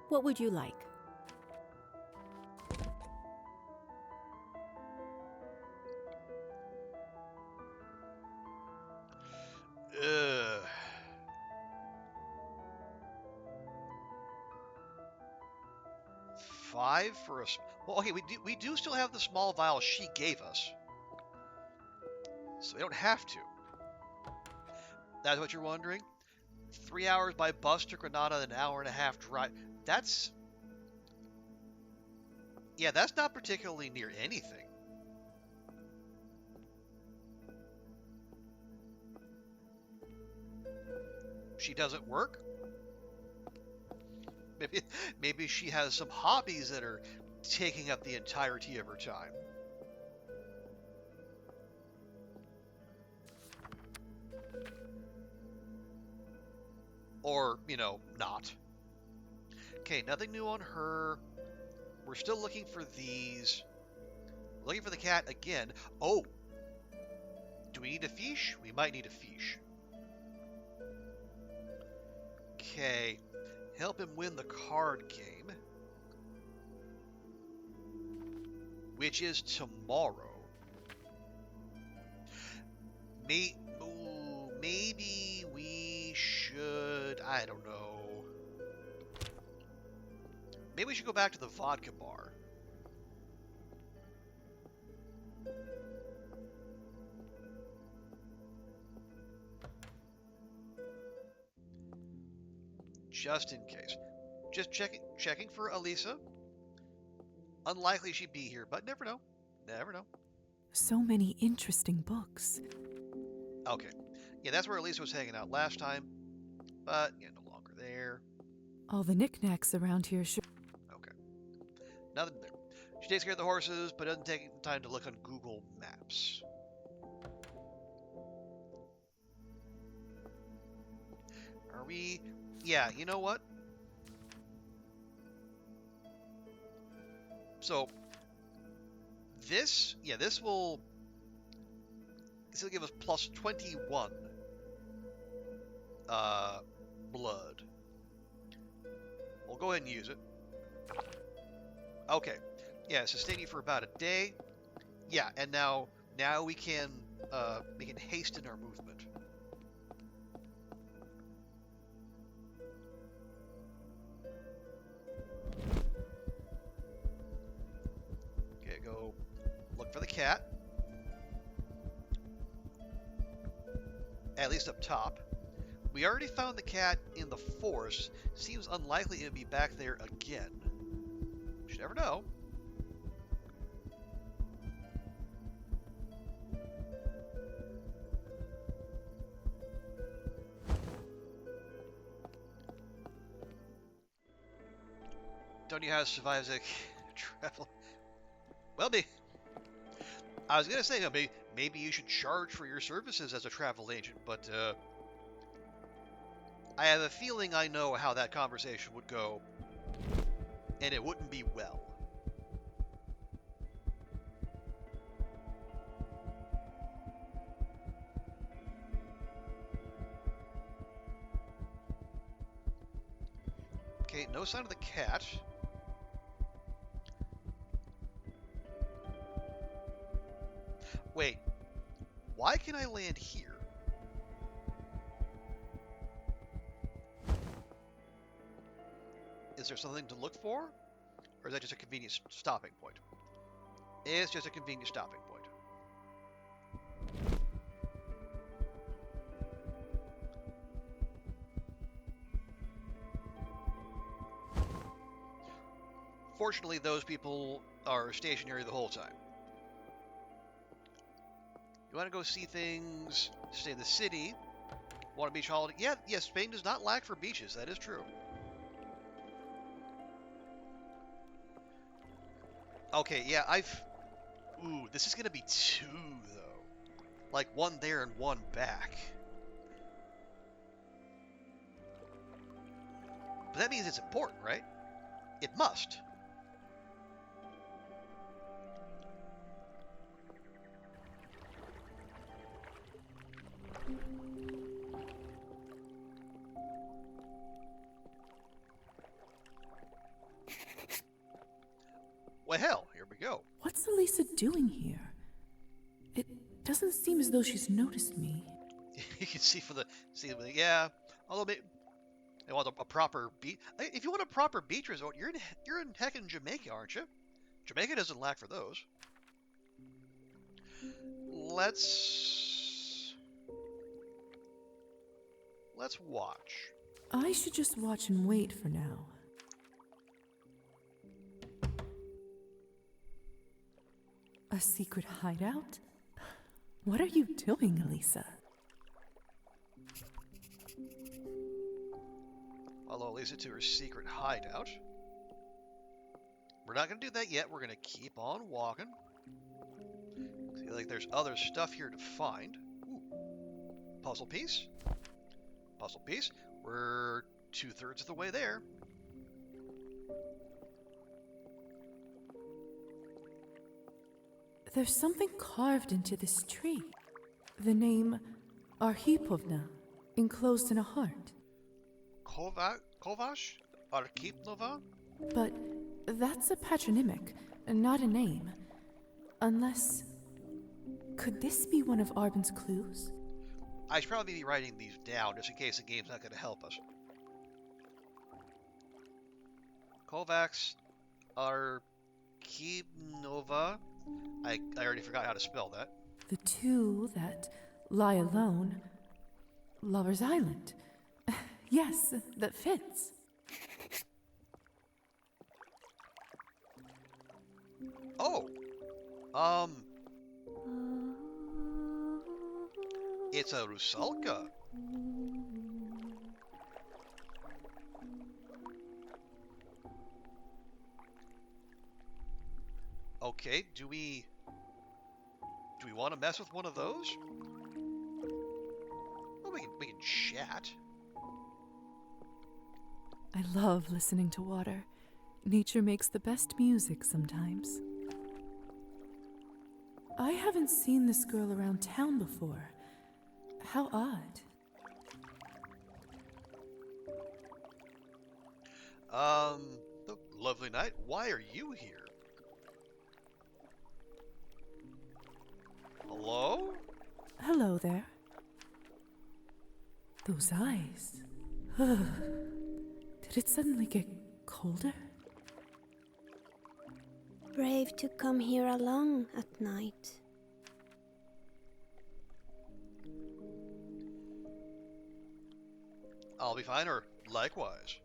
What would you like? Ugh. $5 for a... Well, okay, we do still have the small vial she gave us. So we don't have to. That's what you're wondering? 3 hours by bus to Granada, an hour and a half drive. That's... Yeah, that's not particularly near anything. she doesn't work? Maybe she has some hobbies that are taking up the entirety of her time. Or, not. Okay, nothing new on her. We're still looking for these. Looking for the cat again. Oh! Do we need a fiche? We might need a fiche. Okay. Help him win the card game. Which is tomorrow. Maybe we should... I don't know. Maybe we should go back to the vodka bar. Just in case. Just checking for Elisa. Unlikely she'd be here, but never know. Never know. So many interesting books. Okay. Yeah, that's where Elisa was hanging out last time. But, no longer there. All the knickknacks around here should... Okay. Nothing there. She takes care of the horses, but doesn't take time to look on Google Maps. Are we... Yeah, you know what? So, this will give us plus 21 blood. We'll go ahead and use it. Okay. Yeah, sustain you for about a day. Yeah, and now we can hasten our movement. Okay, go look for the cat. At least up top. We already found the cat in the forest. Seems unlikely it would be back there again. You never know. Don't you have survives travel? Well, I was gonna say maybe you should charge for your services as a travel agent, but I have a feeling I know how that conversation would go, and it wouldn't be well. Okay, no sign of the cat. Wait, why can I land here? Is there something to look for? Or is that just a convenient stopping point? It's just a convenient stopping point. Fortunately, those people are stationary the whole time. You want to go see things, stay in the city, want a beach holiday? Yeah, Spain does not lack for beaches. That is true. Okay, yeah, Ooh, this is going to be 2, though. Like, 1 there and 1 back. But that means it's important, right? It must. Well, hell, here we go. What's Elisa doing here? It doesn't seem as though she's noticed me. You can see yeah. Although they want a proper beach. If you want a proper beach resort, you're in heckin' Jamaica, aren't you? Jamaica doesn't lack for those. Let's watch. I should just watch and wait for now. A secret hideout? What are you doing, Elisa? Follow Elisa to her secret hideout. We're not going to do that yet. We're going to keep on walking. I feel like there's other stuff here to find. Ooh. Puzzle piece. Puzzle piece. We're 2/3 of the way there. There's something carved into this tree. The name Arhipovna, enclosed in a heart. Kovash? Arkhipnova? But that's a patronymic, not a name. Unless... Could this be one of Arben's clues? I should probably be writing these down just in case the game's not going to help us. Kovacs Arkhipnova. I already forgot how to spell that. The two that lie alone. Lover's Island. Yes, that fits. Oh! It's a Rusalka. Okay, do we want to mess with one of those? Well, we can chat. I love listening to water. Nature makes the best music sometimes. I haven't seen this girl around town before. How odd. Lovely night. Why are you here? Hello? Hello there. Those eyes. Did it suddenly get colder? Brave to come here alone at night. I'll be fine, or likewise.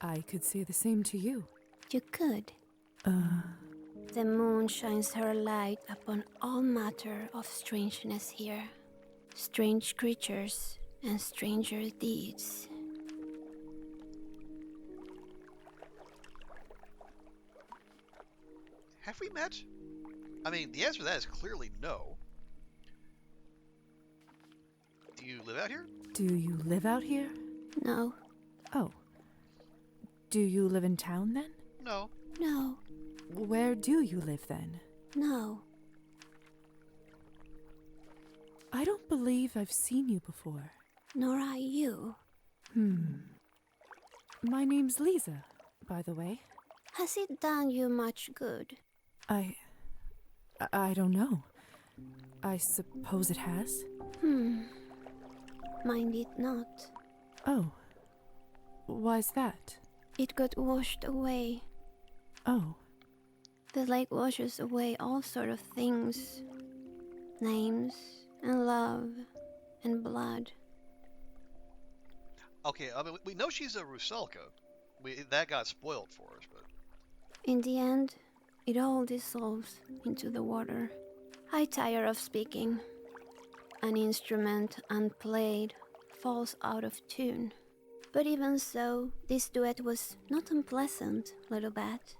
I could say the same to you. You could. The moon shines her light upon all matter of strangeness here. Strange creatures and stranger deeds. Have we met? I mean, the answer to that is clearly no. Do you live out here? Do you live out here? No. Oh. Do you live in town then? No. No. Where do you live then? No. I don't believe I've seen you before. Nor I you. My name's Lisa, by the way. Has it done you much good? I don't know. I suppose it has. Mind it not. Oh. Why's that? It got washed away. Oh. The lake washes away all sort of things. Names, and love, and blood. Okay, I mean, we know she's a Rusalka. That got spoiled for us, but... In the end, it all dissolves into the water. I tire of speaking. An instrument unplayed falls out of tune. But even so, this duet was not unpleasant, little bat.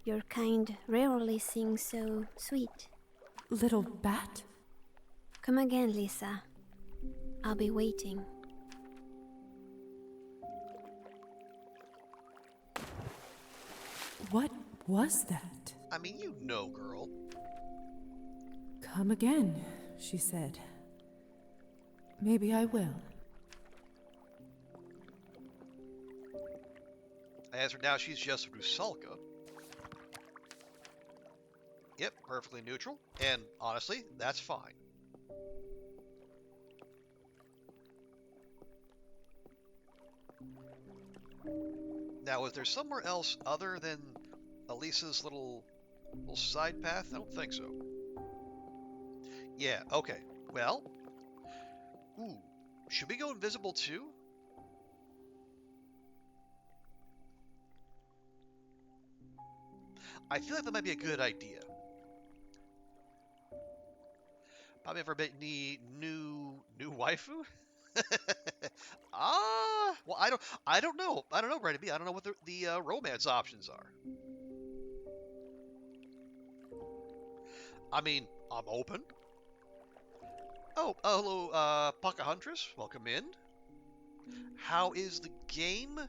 Your kind rarely sing so sweet. Little bat? Come again, Lisa. I'll be waiting. What was that? I mean, you know, girl. Come again, she said. Maybe I will. As for now, she's just Rusalka. Yep, perfectly neutral. And honestly, that's fine. Now, is there somewhere else other than Elisa's little side path? I don't think so. Yeah, okay. Well. Ooh. Should we go invisible too? I feel like that might be a good idea. Probably for a bit need new waifu? Well, I don't know. I don't know, Brandon B. I don't know what the romance options are. I mean, I'm open. Oh, hello, Pocahontas. Welcome in. How is the game?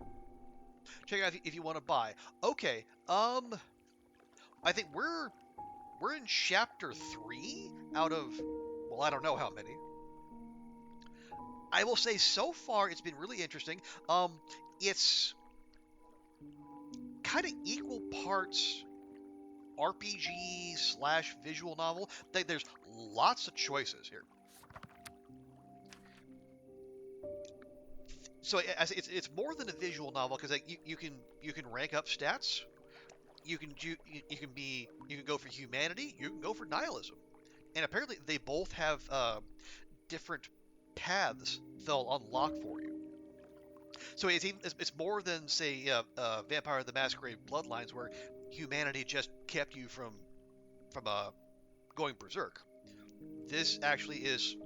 Check it out if you want to buy. Okay. I think we're in chapter 3 out of, well, I don't know how many. I will say so far it's been really interesting. It's kind of equal parts RPG / visual novel. There's lots of choices here. So it's more than a visual novel because like you can rank up stats. You can go for humanity. You can go for nihilism, and apparently they both have different paths they'll unlock for you. So it's more than say Vampire the Masquerade Bloodlines, where humanity just kept you from going berserk. This actually is,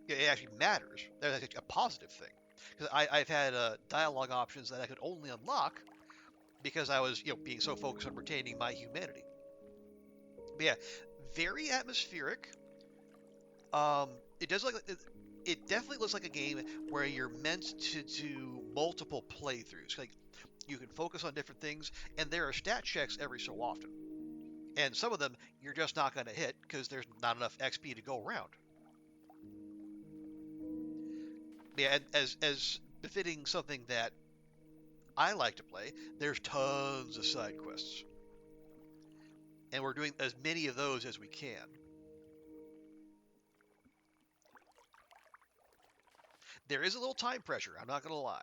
it actually matters. That's a positive thing, because I've had dialogue options that I could only unlock because I was being so focused on retaining my humanity. But yeah, very atmospheric. It definitely looks like a game where you're meant to do multiple playthroughs. Like you can focus on different things, and there are stat checks every so often. And some of them you're just not going to hit because there's not enough XP to go around. Yeah, and as befitting something that I like to play, there's tons of side quests. And we're doing as many of those as we can. There is a little time pressure, I'm not going to lie.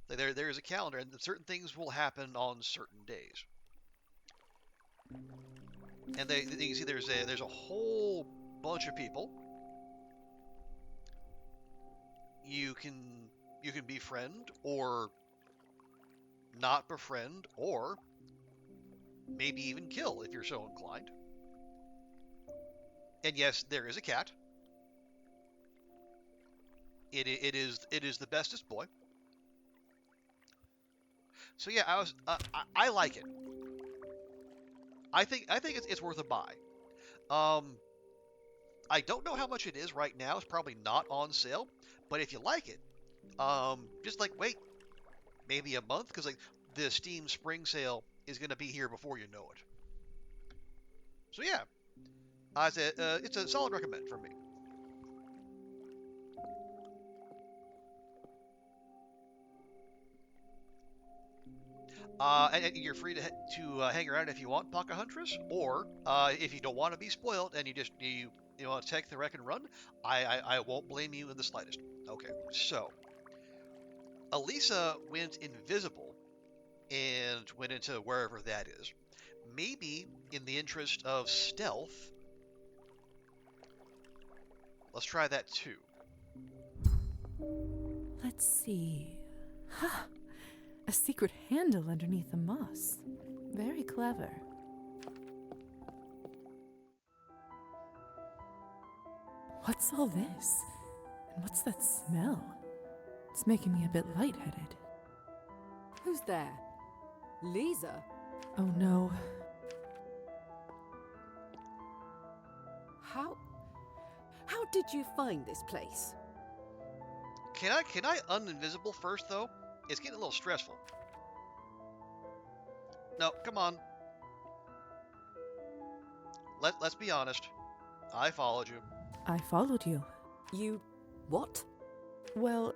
There is a calendar, and certain things will happen on certain days. And you can see there's a whole bunch of people. You can befriend or not befriend, or maybe even kill if you're so inclined. And yes, there is a cat. It is the bestest boy. So yeah, I like it. I think it's worth a buy. I don't know how much it is right now. It's probably not on sale. But if you like it, just like wait maybe a month, because like the Steam Spring Sale is going to be here before you know it. So yeah, I said it's a solid recommend from me. And you're free to hang around if you want, Pocahontas, or if you don't want to be spoiled and you want to take the wreck and run, I won't blame you in the slightest. Okay, so Elisa went invisible and went into wherever that is. Maybe in the interest of stealth, let's try that too. Let's see. Ha! A secret handle underneath the moss. Very clever. What's all this? And what's that smell? It's making me a bit lightheaded. Who's there? Lisa? Oh no. How did you find this place? Can I uninvisible first though? It's getting a little stressful. No, come on. Let's be honest. I followed you. I followed you. You what? Well,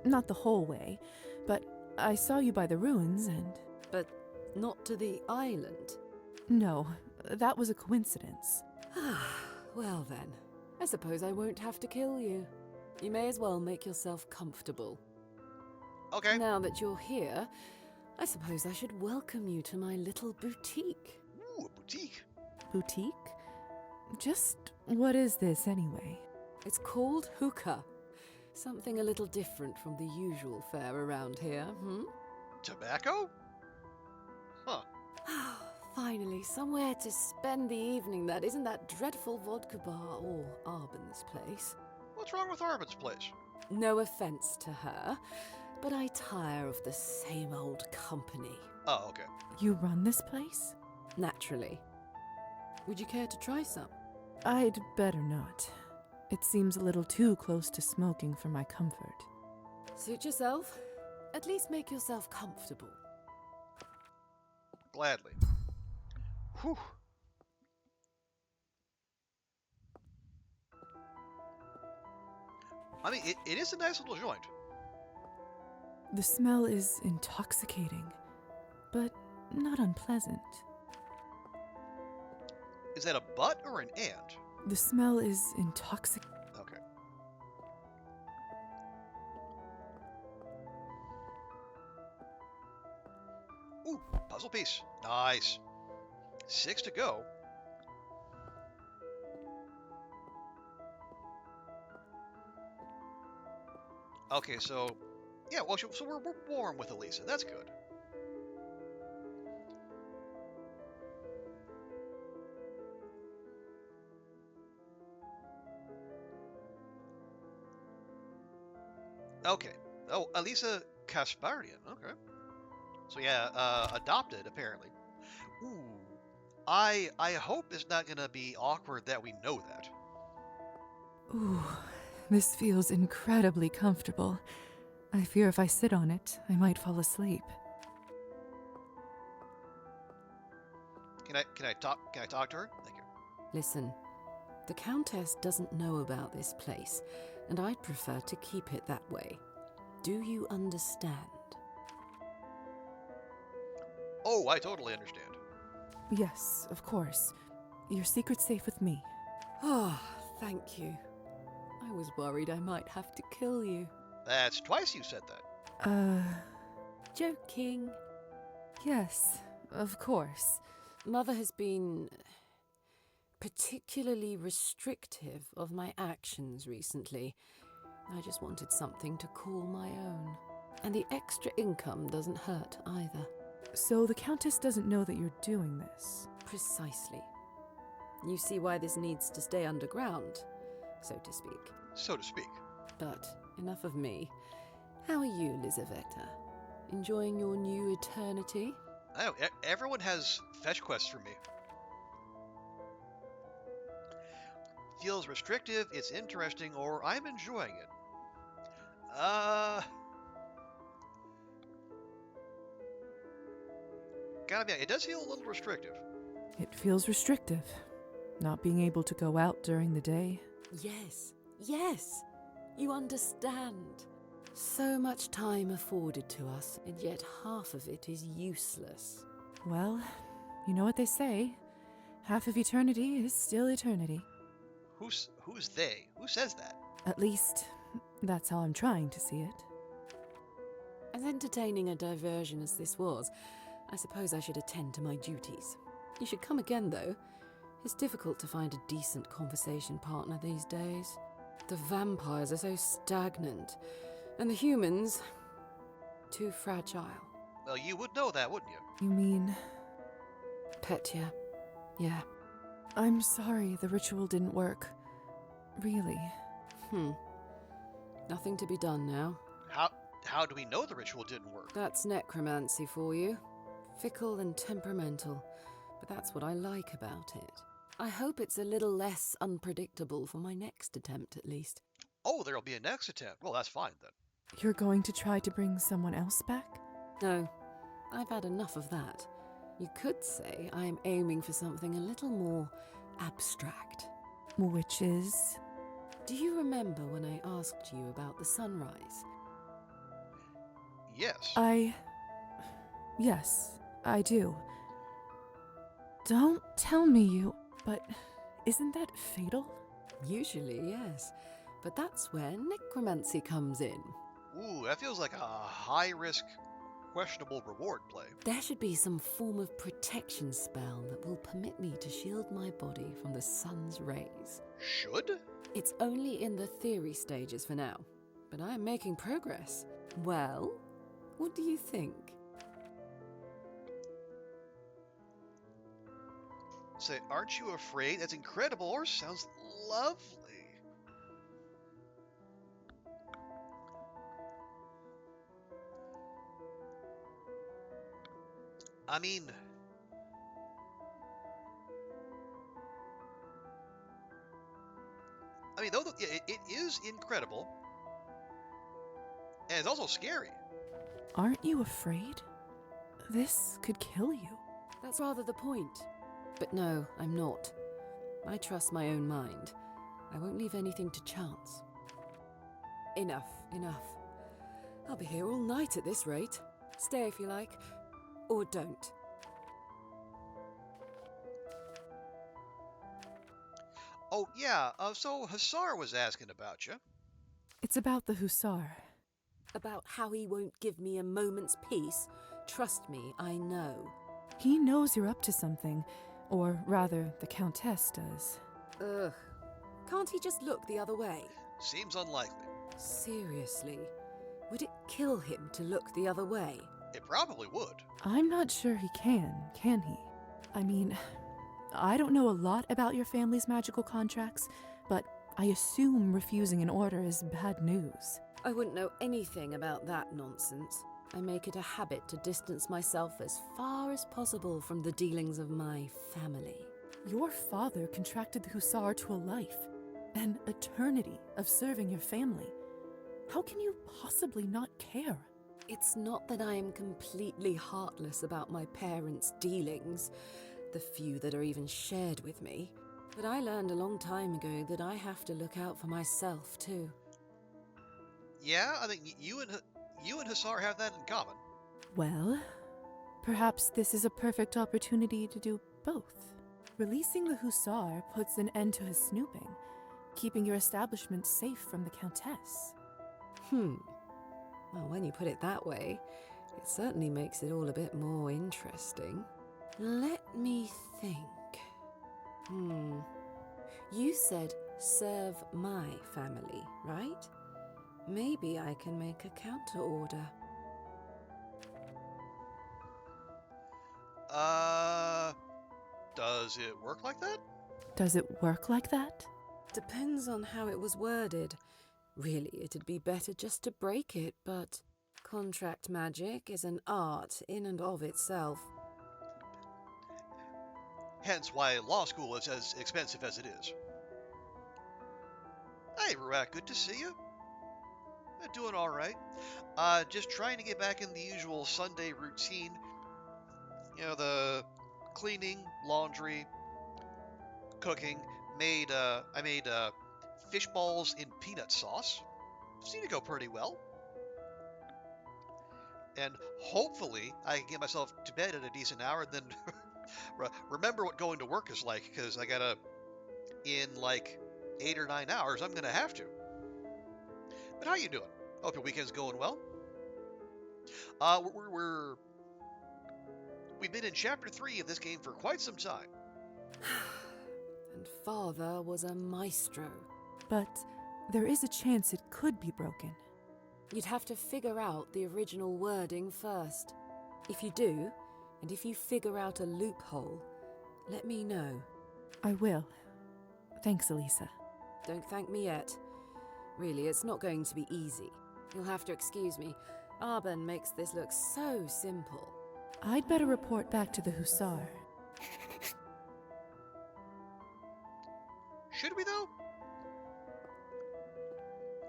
not the whole way, but I saw you by the ruins and... But not to the island? No, that was a coincidence. Well then, I suppose I won't have to kill you. You may as well make yourself comfortable. Okay. Now that you're here, I suppose I should welcome you to my little boutique. Ooh, a boutique. Boutique? Just what is this anyway? It's called hookah. Something a little different from the usual fare around here, Tobacco? Huh. Finally, somewhere to spend the evening that isn't that dreadful vodka bar or Arbon's place. What's wrong with Armin's place? No offense to her, but I tire of the same old company. Oh, okay. You run this place? Naturally. Would you care to try some? I'd better not. It seems a little too close to smoking for my comfort. Suit yourself. At least make yourself comfortable. Gladly. Whew. I mean, it is a nice little joint. The smell is intoxicating, but not unpleasant. Is that a but or an and? The smell is intoxicating. Okay. Ooh, puzzle piece. Nice. 6 to go. Okay, so yeah, well, so we're warm with Elisa. That's good. Okay. Oh, Elisa Kasparian. Okay. So yeah, adopted apparently. Ooh. I hope it's not gonna be awkward that we know that. Ooh, this feels incredibly comfortable. I fear if I sit on it, I might fall asleep. Can I talk to her? Thank you. Listen, the Countess doesn't know about this place, and I'd prefer to keep it that way. Do you understand? Oh, I totally understand. Yes, of course. Your secret's safe with me. Ah, thank you. I was worried I might have to kill you. That's twice you said that. Joking. Yes, of course. Mother has been particularly restrictive of my actions recently. I just wanted something to call my own. And the extra income doesn't hurt either. So the Countess doesn't know that you're doing this? Precisely. You see why this needs to stay underground, so to speak. So to speak. But enough of me. How are you, Lizaveta? Enjoying your new eternity? I know, everyone has fetch quests for me. Feels restrictive, it's interesting, or I'm enjoying it. Gotta be, it does feel a little restrictive. It feels restrictive. Not being able to go out during the day. Yes, yes, you understand. So much time afforded to us, and yet half of it is useless. Well, you know what they say. Half of eternity is still eternity. Who's they? Who says that? At least, that's how I'm trying to see it. As entertaining a diversion as this was, I suppose I should attend to my duties. You should come again, though. It's difficult to find a decent conversation partner these days. The vampires are so stagnant, and the humans, too fragile. Well, you would know that, wouldn't you? You mean... Petya. Yeah. I'm sorry the ritual didn't work. Really. Nothing to be done now. How do we know the ritual didn't work? That's necromancy for you. Fickle and temperamental, but that's what I like about it. I hope it's a little less unpredictable for my next attempt, at least. Oh, there'll be a next attempt. Well, that's fine, then. You're going to try to bring someone else back? No, I've had enough of that. You could say I am aiming for something a little more abstract. Which is? Do you remember when I asked you about the sunrise? Yes. Yes, I do. Don't tell me you... But isn't that fatal? Usually, yes. But that's where necromancy comes in. Ooh, that feels like a high-risk, questionable reward play. There should be some form of protection spell that will permit me to shield my body from the sun's rays. Should? It's only in the theory stages for now, but I am making progress. Well, what do you think? Say, aren't you afraid? That's incredible, or sounds lovely. I mean, though it is incredible, and it's also scary. Aren't you afraid? This could kill you. That's rather the point. But no, I'm not. I trust my own mind. I won't leave anything to chance. Enough. I'll be here all night at this rate. Stay if you like, or don't. Oh, yeah, so Hussar was asking about you. It's about the Hussar. About how he won't give me a moment's peace? Trust me, I know. He knows you're up to something, or rather, the Countess does. Ugh. Can't he just look the other way? Seems unlikely. Seriously? Would it kill him to look the other way? It probably would. I'm not sure he can he? I mean, I don't know a lot about your family's magical contracts, but I assume refusing an order is bad news. I wouldn't know anything about that nonsense. I make it a habit to distance myself as far as possible from the dealings of my family. Your father contracted the Hussar to a life, an eternity of serving your family. How can you possibly not care? It's not that I am completely heartless about my parents' dealings, the few that are even shared with me. But I learned a long time ago that I have to look out for myself, too. Yeah, I think you and Hussar have that in common. Well, perhaps this is a perfect opportunity to do both. Releasing the Hussar puts an end to his snooping, keeping your establishment safe from the Countess. Well, when you put it that way, it certainly makes it all a bit more interesting. Let me think. You said serve my family, right? Maybe I can make a counter order. Does it work like that? Does it work like that? Depends on how it was worded. Really, it'd be better just to break it, but contract magic is an art in and of itself. Hence why law school is as expensive as it is. Hey, Ruak, good to see you. Doing all right. Just trying to get back in the usual Sunday routine. You know, the cleaning, laundry, cooking. I made fish balls in peanut sauce. Seemed to go pretty well. And hopefully I can get myself to bed at a decent hour, then remember what going to work is like, because I gotta, in like 8 or 9 hours, I'm gonna have to. But how you doing? Hope your weekend's going well. We've been in chapter 3 of this game for quite some time. And father was a maestro. But there is a chance it could be broken. You'd have to figure out the original wording first. If you do, and if you figure out a loophole, let me know. I will. Thanks, Elisa. Don't thank me yet. Really, it's not going to be easy. You'll have to excuse me. Arben makes this look so simple. I'd better report back to the Hussar. Should we, though?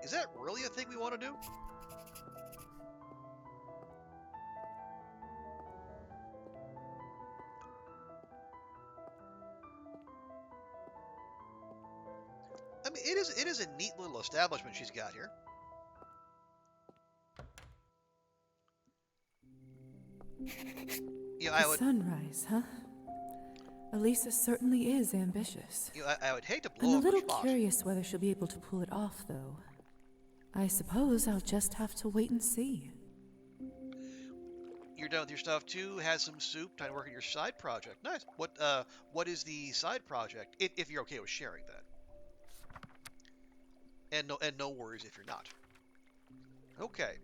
Is that really a thing we want to do? I mean, it is a neat little establishment she's got here. You know, The sunrise, huh? Elisa certainly is ambitious. You know, I would hate to blow I'm a up little her spot. curious whether she'll be able to pull it off, though. I suppose I'll just have to wait and see. You're done with your stuff too. Has some soup. Time to work on your side project. Nice. What is the side project? If you're okay with sharing that. And no worries if you're not. Okay.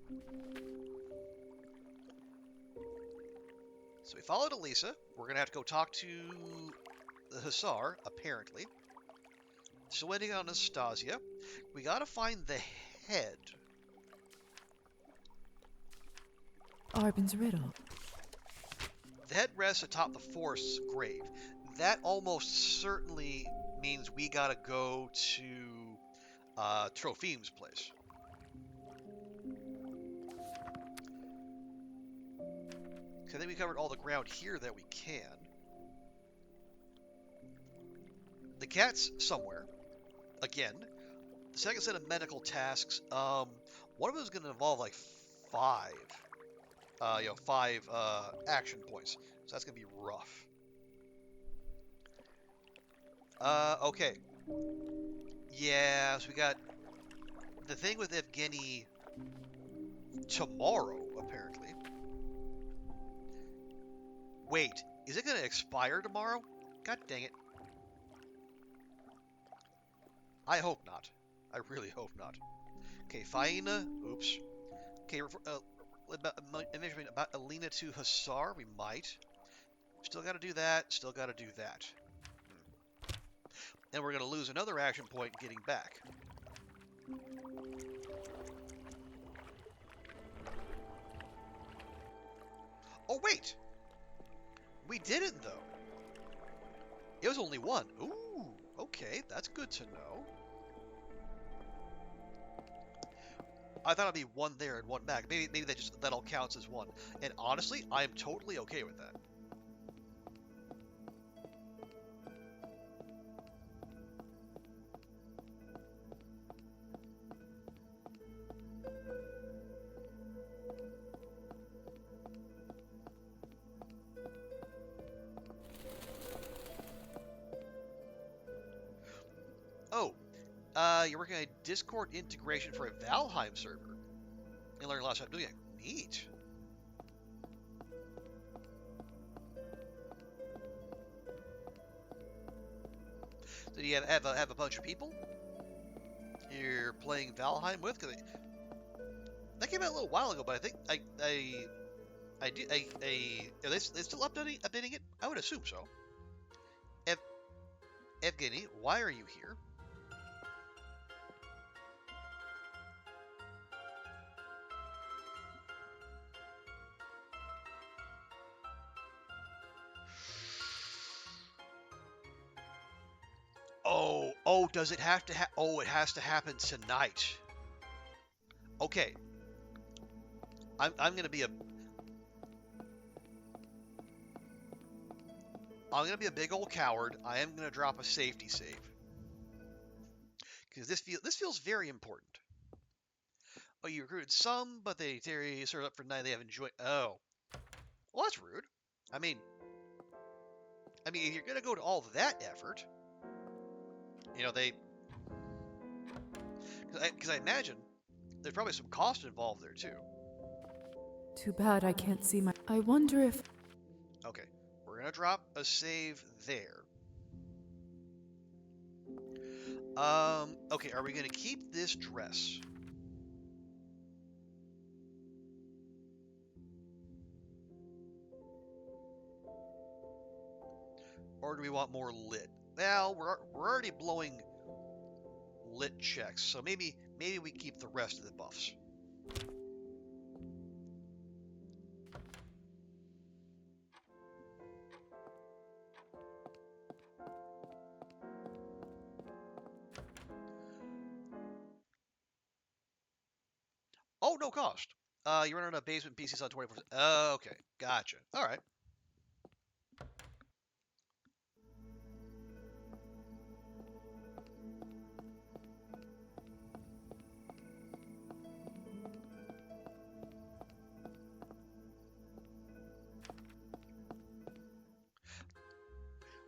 So we followed Elisa. We're gonna have to go talk to the Hussar, apparently. Still waiting on Anastasia. We gotta find the head. Arben's riddle. The head rests atop the forest's grave. That almost certainly means we gotta go to Trophim's place. I think we covered all the ground here that we can. The cat's somewhere. Again. The second set of medical tasks. One of them is going to involve like five action points. So that's going to be rough. Okay. Yeah, so we got the thing with Evgeny tomorrow, apparently. Wait, is it going to expire tomorrow? God dang it. I hope not. I really hope not. Okay, Faina. Oops. Okay, information about Alina to Hussar. We might. Still got to do that. Still got to do that. And we're going to lose another action point getting back. Oh, wait. We didn't, though. It was only one. Ooh, okay. That's good to know. I thought it'd be one there and one back. Maybe that all counts as one. And honestly, I am totally okay with that. Oh, you're working on a Discord integration for a Valheim server. You learned last time doing it. Neat. So do you have a bunch of people you're playing Valheim with? Cause that came out a little while ago, but I think are they still updating it? I would assume so. Evgeny, why are you here? Oh, does it have to it has to happen tonight. Okay. I'm gonna be a big old coward. I am gonna drop a safety save. Because this feels very important. Oh, you recruited some, but they served up for 9. They haven't enjoyed. Oh, well, that's rude. I mean, if you're gonna go to all that effort, because I imagine there's probably some cost involved there too. Too bad I can't see my. I wonder if. Okay, we're gonna drop a save there. Okay, are we gonna keep this dress? Or do we want more lit? Well, we're already blowing lit checks, so maybe we keep the rest of the buffs. Oh, no cost. You run out of basement PCs on 24. Okay, gotcha. All right.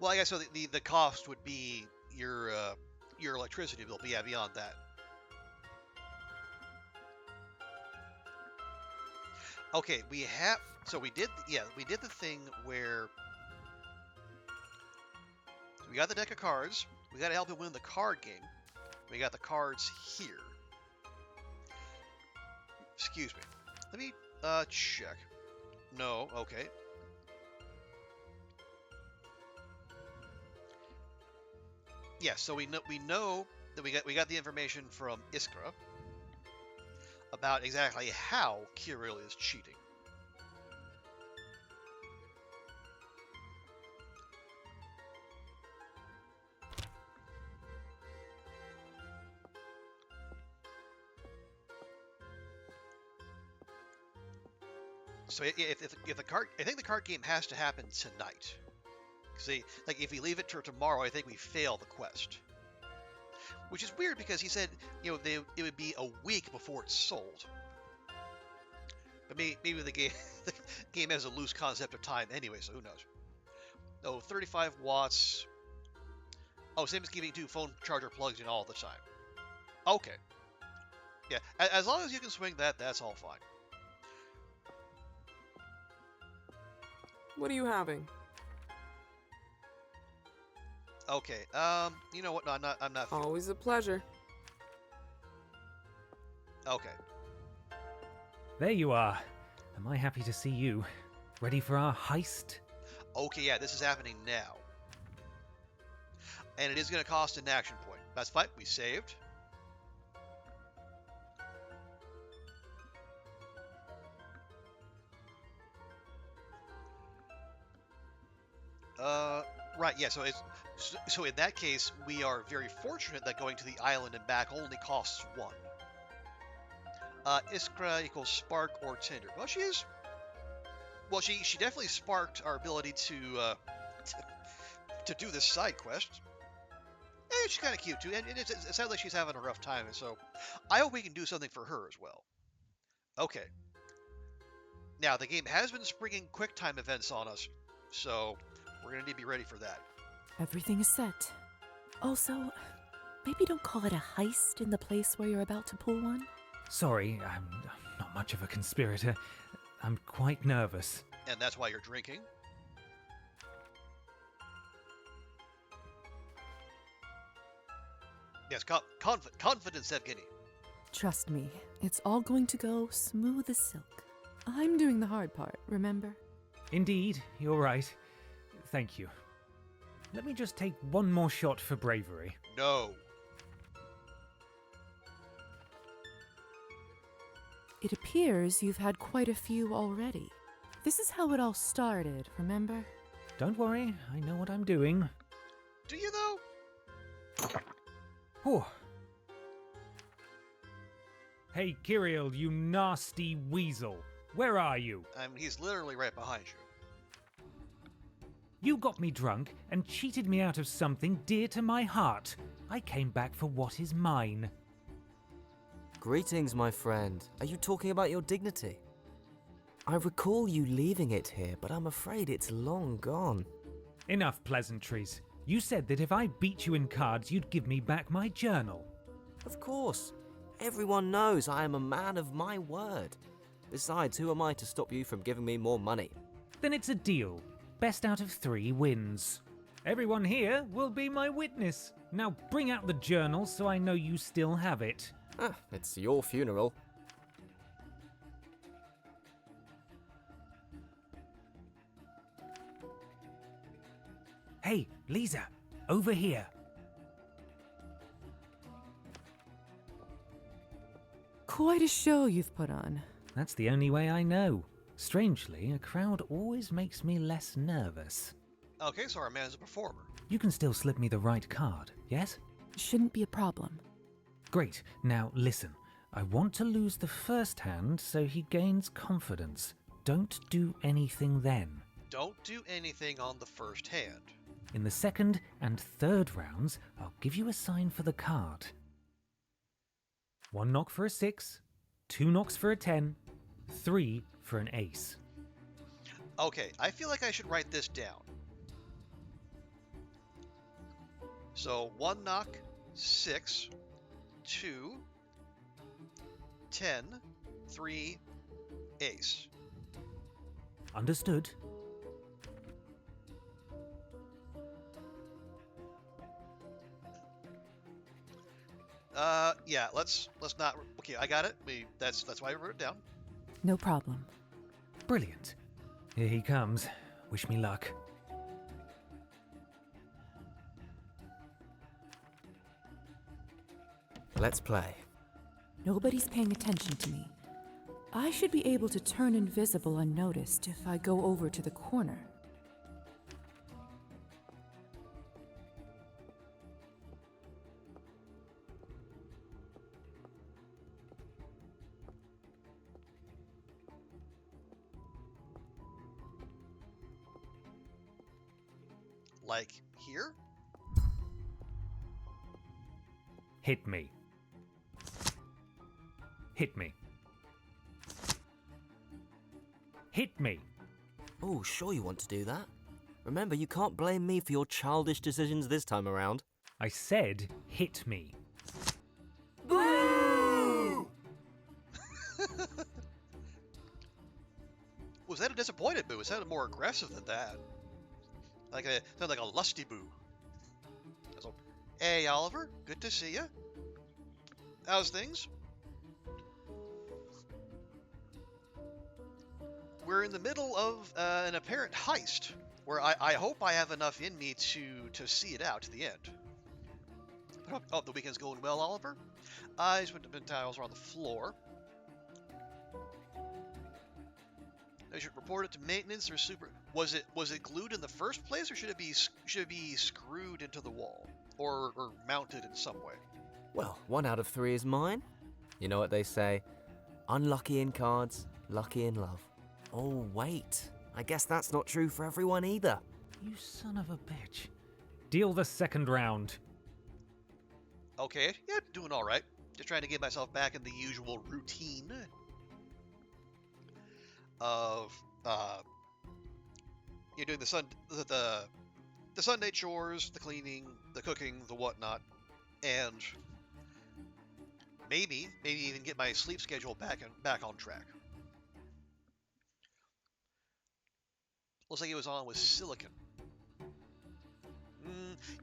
Well, I guess so. The cost would be your electricity bill. But yeah, beyond that. Okay, we did the thing where we got the deck of cards. We got to help him win the card game. We got the cards here. Excuse me. Let me check. No, okay. Yeah, so we know that we got the information from Iskra about exactly how Kirill is cheating. So if the card, I think the card game has to happen tonight. See, like if we leave it till tomorrow, I think we fail the quest. Which is weird because he said, it would be a week before it's sold. But maybe the game has a loose concept of time anyway, so who knows? Oh, 35 watts. Oh, same as keeping 2 phone charger plugs in all the time. Okay. Yeah, as long as you can swing that, that's all fine. What are you having? Okay, you know what? No, I'm not. Always a pleasure. Okay. There you are. Am I happy to see you? Ready for our heist? Okay, yeah, this is happening now. And it is going to cost an action point. That's fine. We saved. Right, yeah, so in that case, we are very fortunate that going to the island and back only costs 1. Iskra equals spark or tinder. Well, she definitely sparked our ability to do this side quest. And she's kind of cute too, and it sounds like she's having a rough time, and so I hope we can do something for her as well. Okay. Now, the game has been springing QuickTime events on us, so we're going to need to be ready for that. Everything is set. Also, maybe don't call it a heist in the place where you're about to pull one. Sorry, I'm not much of a conspirator. I'm quite nervous. And that's why you're drinking? Yes, confidence, Evgeny. Trust me, it's all going to go smooth as silk. I'm doing the hard part, remember? Indeed, you're right. Thank you. Let me just take one more shot for bravery. No. It appears you've had quite a few already. This is how it all started, remember? Don't worry, I know what I'm doing. Do you, though? Whew. Hey, Kirill, you nasty weasel. Where are you? He's literally right behind you. You got me drunk and cheated me out of something dear to my heart. I came back for what is mine. Greetings, my friend. Are you talking about your dignity? I recall you leaving it here, but I'm afraid it's long gone. Enough pleasantries. You said that if I beat you in cards, you'd give me back my journal. Of course. Everyone knows I am a man of my word. Besides, who am I to stop you from giving me more money? Then it's a deal. Best out of 3 wins. Everyone here will be my witness. Now bring out the journal so I know you still have it. It's your funeral. Hey, Lisa, over here. Quite a show you've put on. That's the only way I know. Strangely, a crowd always makes me less nervous. Okay, so our man is a performer. You can still slip me the right card, yes? Shouldn't be a problem. Great. Now listen. I want to lose the first hand so he gains confidence. Don't do anything then. Don't do anything on the first hand. In the second and third rounds, I'll give you a sign for the card. 1 knock for a 6, 2 knocks for a 10, 3 for an ace. Okay, I feel like I should write this down. So 1 knock, 6, 2, 10, 3, ace. Understood. Yeah, let's not. Okay, I got it. That's why I wrote it down. No problem. Brilliant. Here he comes. Wish me luck. Let's play. Nobody's paying attention to me. I should be able to turn invisible unnoticed if I go over to the corner. Like, here? Hit me. Hit me. Hit me. Oh, sure you want to do that. Remember, you can't blame me for your childish decisions this time around. I said hit me. Boo! Was that a disappointed boo? It sounded more aggressive than that. Sounded like a lusty boo. So, hey, Oliver, good to see you. How's things? We're in the middle of an apparent heist, where I hope I have enough in me to see it out to the end. But hope the weekend's going well, Oliver. I just went to put tiles around the floor. I should report it to maintenance or super. Was it glued in the first place, or should it be screwed into the wall or mounted in some way? Well, 1 out of 3 is mine. You know what they say? Unlucky in cards, lucky in love. Oh, wait. I guess that's not true for everyone either. You son of a bitch. Deal the second round. Okay, yeah, doing all right. Just trying to get myself back in the usual routine of you're doing the Sunday chores, the cleaning, the cooking, the whatnot, and maybe even get my sleep schedule back on track. Looks like it was on with silicon.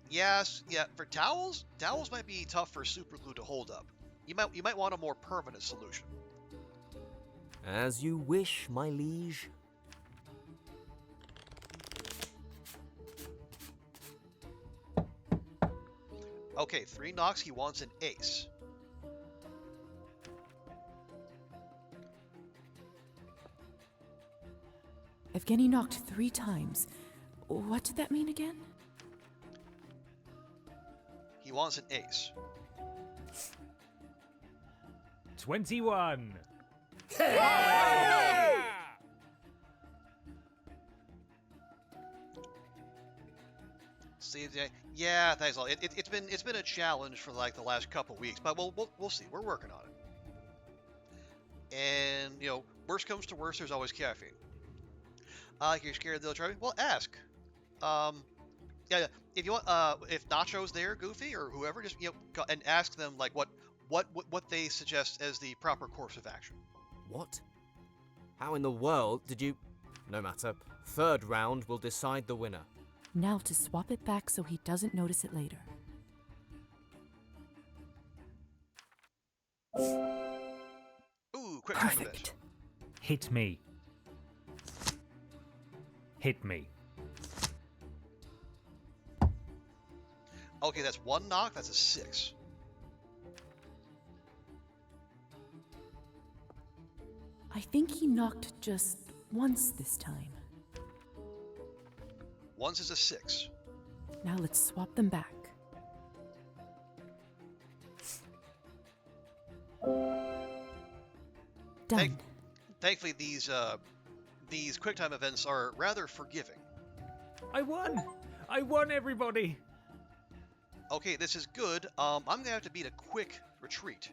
Yes, yeah. For towels might be tough for super glue to hold up. You might want a more permanent solution. As you wish, my liege. Okay, 3 knocks. He wants an ace. Evgeny knocked 3 times. What did that mean again? He wants an ace. 21. See, yeah, thanks a lot. It's been a challenge for like the last couple weeks, but we'll see. We're working on it. And worst comes to worst, there's always caffeine. You're scared they'll try me? Well, ask. Yeah. If you want, if Nacho's there, Goofy, or whoever, just go and ask them like what they suggest as the proper course of action. What? How in the world did you? No matter. 3rd round will decide the winner. Now to swap it back so he doesn't notice it later. Ooh, quick time event. Perfect. Hit me. Hit me. Okay, that's 1 knock. That's a 6. I think he knocked just once this time. Once is a 6. Now let's swap them back. Done. Thankfully, these quick time events are rather forgiving. I won! I won, everybody! Okay, this is good. I'm gonna have to beat a quick retreat.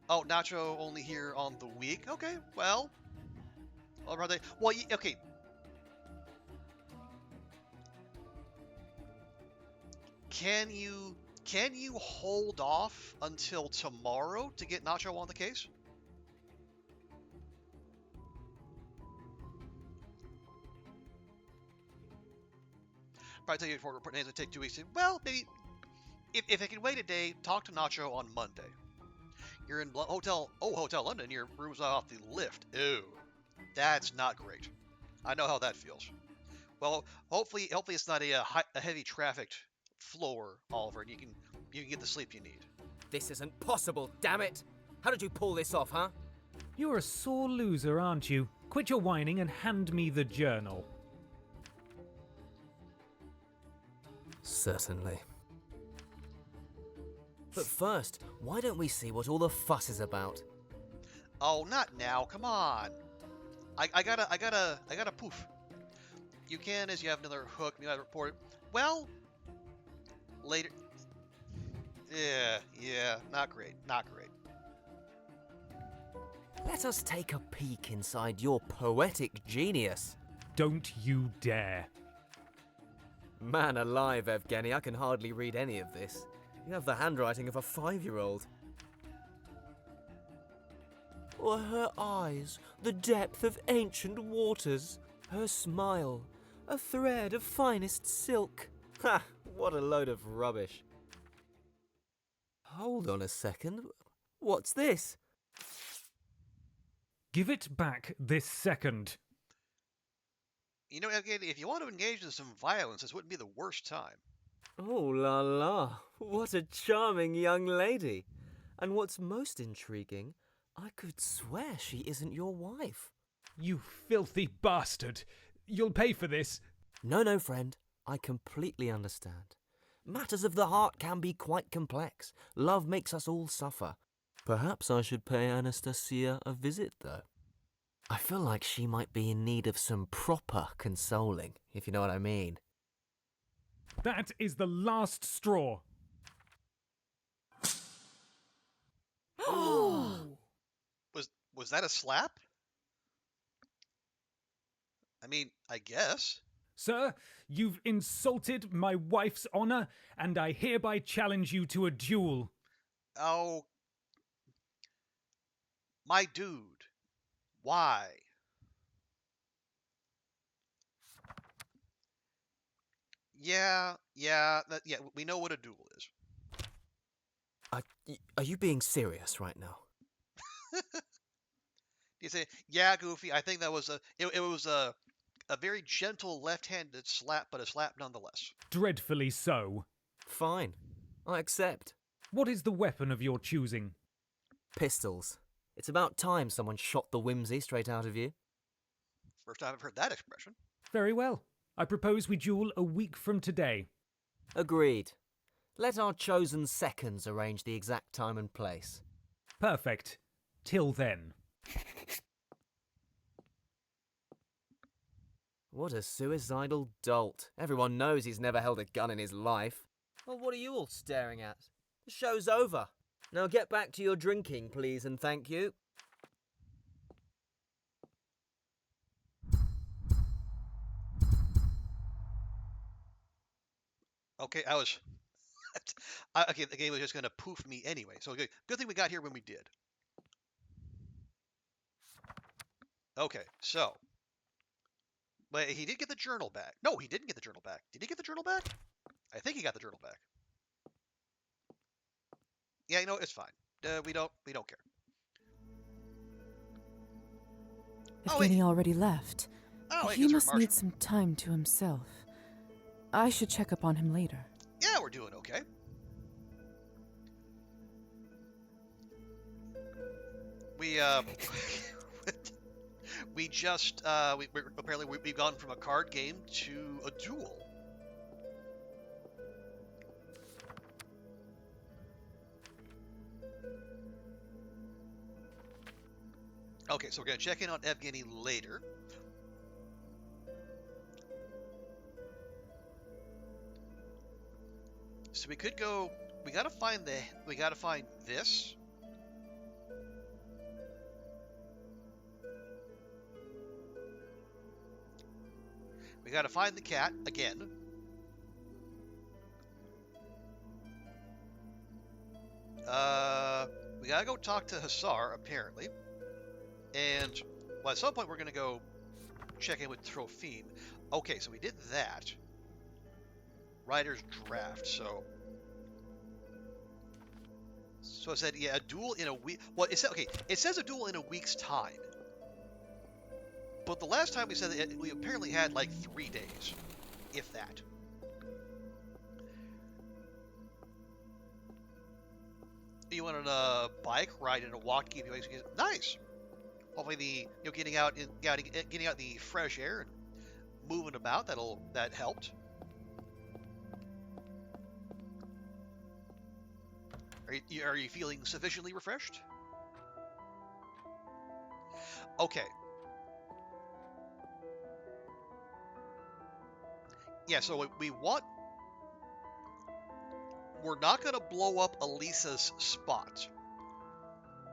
Oh, Nacho only here on the week. Okay, well, okay. Can you hold off until tomorrow to get Nacho on the case? Probably take it for it take 2 weeks. Well, maybe if it can wait a day, talk to Nacho on Monday. You're in Hotel London. Your room's not off the lift. Ew, that's not great. I know how that feels. Well, hopefully it's not a heavy trafficked floor, Oliver, and you can get the sleep you need. This isn't possible, damn it! How did you pull this off, huh? You're a sore loser, aren't you? Quit your whining and hand me the journal. Certainly. But first, why don't we see what all the fuss is about? Oh, not now. Come on. I gotta poof. You can, as you have another hook. You might report it. Well, later. Yeah, not great, not great. Let us take a peek inside your poetic genius. Don't you dare. Man alive, Evgeny, I can hardly read any of this. You have the handwriting of a 5-year-old. Or her eyes, the depth of ancient waters. Her smile, a thread of finest silk. Ha! What a load of rubbish. Hold on a second. What's this? Give it back this second. You know, Evgeny, if you want to engage in some violence, this wouldn't be the worst time. Oh la la, what a charming young lady. And what's most intriguing, I could swear she isn't your wife. You filthy bastard. You'll pay for this. No, friend. I completely understand. Matters of the heart can be quite complex. Love makes us all suffer. Perhaps I should pay Anastasia a visit, though. I feel like she might be in need of some proper consoling, if you know what I mean. That is the last straw. Was that a slap? I mean, I guess. Sir, you've insulted my wife's honor, and I hereby challenge you to a duel. Oh, my dude. Why? Yeah, we know what a duel is. Are you being serious right now? You say, yeah, Goofy, I think that was it was a very gentle left-handed slap, but a slap nonetheless. Dreadfully so. Fine. I accept. What is the weapon of your choosing? Pistols. It's about time someone shot the whimsy straight out of you. First time I've heard that expression. Very well. I propose we duel a week from today. Agreed. Let our chosen seconds arrange the exact time and place. Perfect. Till then. What a suicidal dolt. Everyone knows he's never held a gun in his life. Well, what are you all staring at? The show's over. Now get back to your drinking, please, and thank you. Okay, okay, the game was just going to poof me anyway. So good thing we got here when we did. Okay, so. But he did get the journal back. No, he didn't get the journal back. Did he get the journal back? I think he got the journal back. Yeah, you know, it's fine. We don't care. Evgeny already left. Oh, He must need some time to himself. I should check up on him later. Yeah, we're doing okay. We we just we've gone from a card game to a duel. Okay, so we're gonna check in on Evgeny later. So we could go. We gotta find this. We gotta find the cat again. We gotta go talk to Hussar apparently, and well, at some point we're gonna go check in with Trophime. Okay, so we did that. Writer's draft. So it said, yeah, a duel in a week. Well, it said, okay, it says a duel in a week's time. But the last time we said that we apparently had like 3 days, if that. You want on a bike ride and a walk? Keep you nice. Hopefully getting out the fresh air and moving about that helped. Are you feeling sufficiently refreshed? Okay. Yeah, so we want... We're not going to blow up Elisa's spot.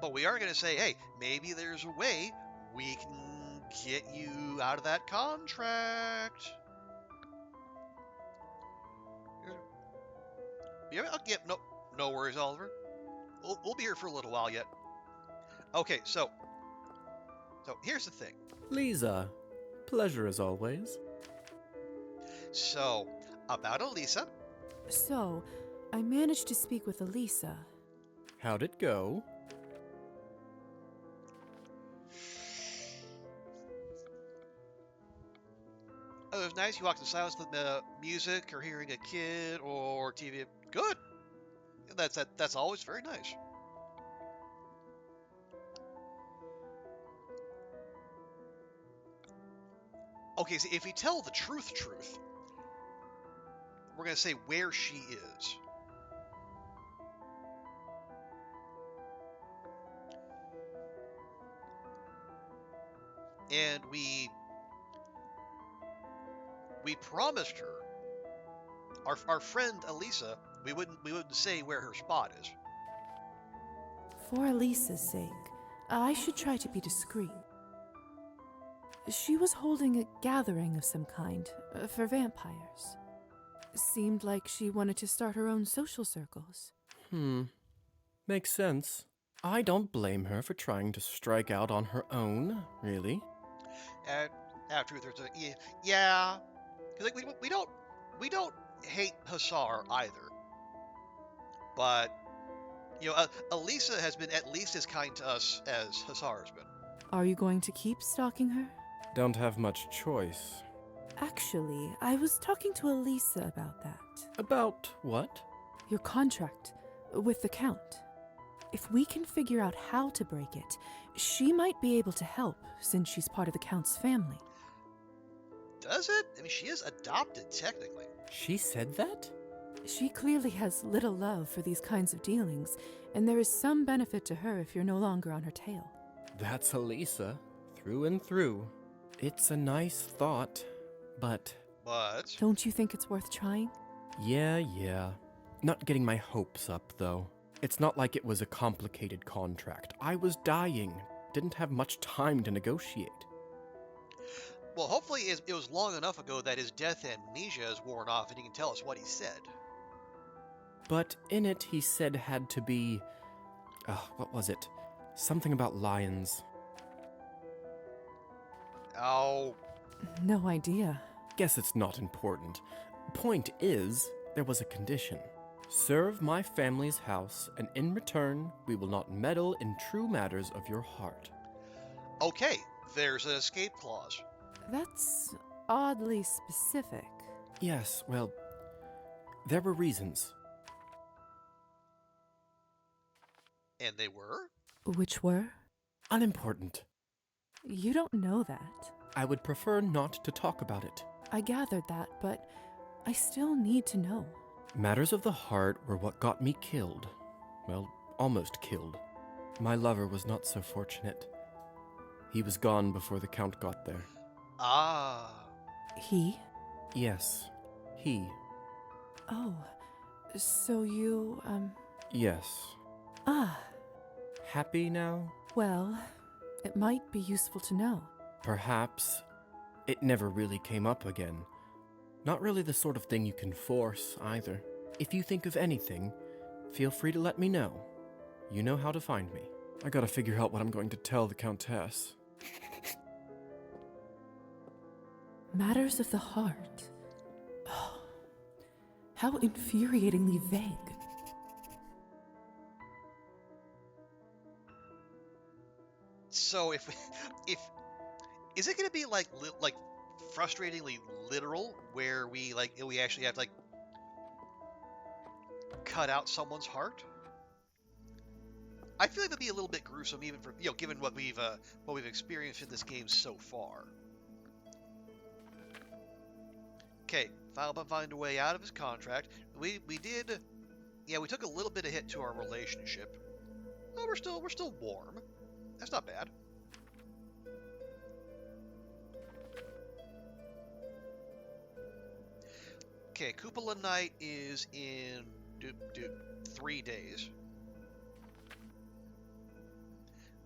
But we are going to say, hey, maybe there's a way we can get you out of that contract. Yeah, no worries, Oliver. We'll be here for a little while yet. Okay, so here's the thing. Lisa, pleasure as always. So, about Elisa. So, I managed to speak with Elisa. How'd it go? Oh, it was nice. You walked in silence with music or hearing a kid or TV. Good. That's always very nice. Okay, so if you tell the truth, we're going to say where she is. And we promised her, our friend Elisa, we wouldn't say where her spot is. For Elisa's sake, I should try to be discreet. She was holding a gathering of some kind for vampires. Seemed like she wanted to start her own social circles. Makes sense. I don't blame her for trying to strike out on her own, really. After there's a yeah, because like we don't hate Hussar either, but you know, Elisa has been at least as kind to us as Hussar has been. Are you going to keep stalking her? Don't have much choice. Actually, I was talking to Elisa about that. About what? Your contract with the Count. If we can figure out how to break it, she might be able to help, since she's part of the Count's family. Does it? I mean, she is adopted, technically. She said that? She clearly has little love for these kinds of dealings, and there is some benefit to her if you're no longer on her tail. That's Elisa, through and through. It's a nice thought, but... But? Don't you think it's worth trying? Yeah. Not getting my hopes up, though. It's not like it was a complicated contract. I was dying. Didn't have much time to negotiate. Well, hopefully it was long enough ago that his death amnesia is worn off and he can tell us what he said. But in it, he said had to be... what was it? Something about lions. Oh. No idea. Guess it's not important. Point is, there was a condition. Serve my family's house, and in return, we will not meddle in true matters of your heart. Okay, there's an escape clause. That's oddly specific. Yes, well, there were reasons. And they were? Which were? Unimportant. You don't know that. I would prefer not to talk about it. I gathered that, but I still need to know. Matters of the heart were what got me killed. Well, almost killed. My lover was not so fortunate. He was gone before the Count got there. Ah. He? Yes, he. Oh, so you, Yes. Ah. Happy now? Well, it might be useful to know. Perhaps. It never really came up again. Not really the sort of thing you can force, either. If you think of anything, feel free to let me know. You know how to find me. I gotta figure out what I'm going to tell the Countess. Matters of the heart. Oh, how infuriatingly vague. So if is it going to be like frustratingly literal, where we actually have to cut out someone's heart? I feel like that'd be a little bit gruesome, even for given what we've experienced in this game so far. Okay, Fileman find a way out of his contract. We did, we took a little bit of hit to our relationship. Oh, we're still warm. That's not bad. Okay, Cupola Night is in 3 days.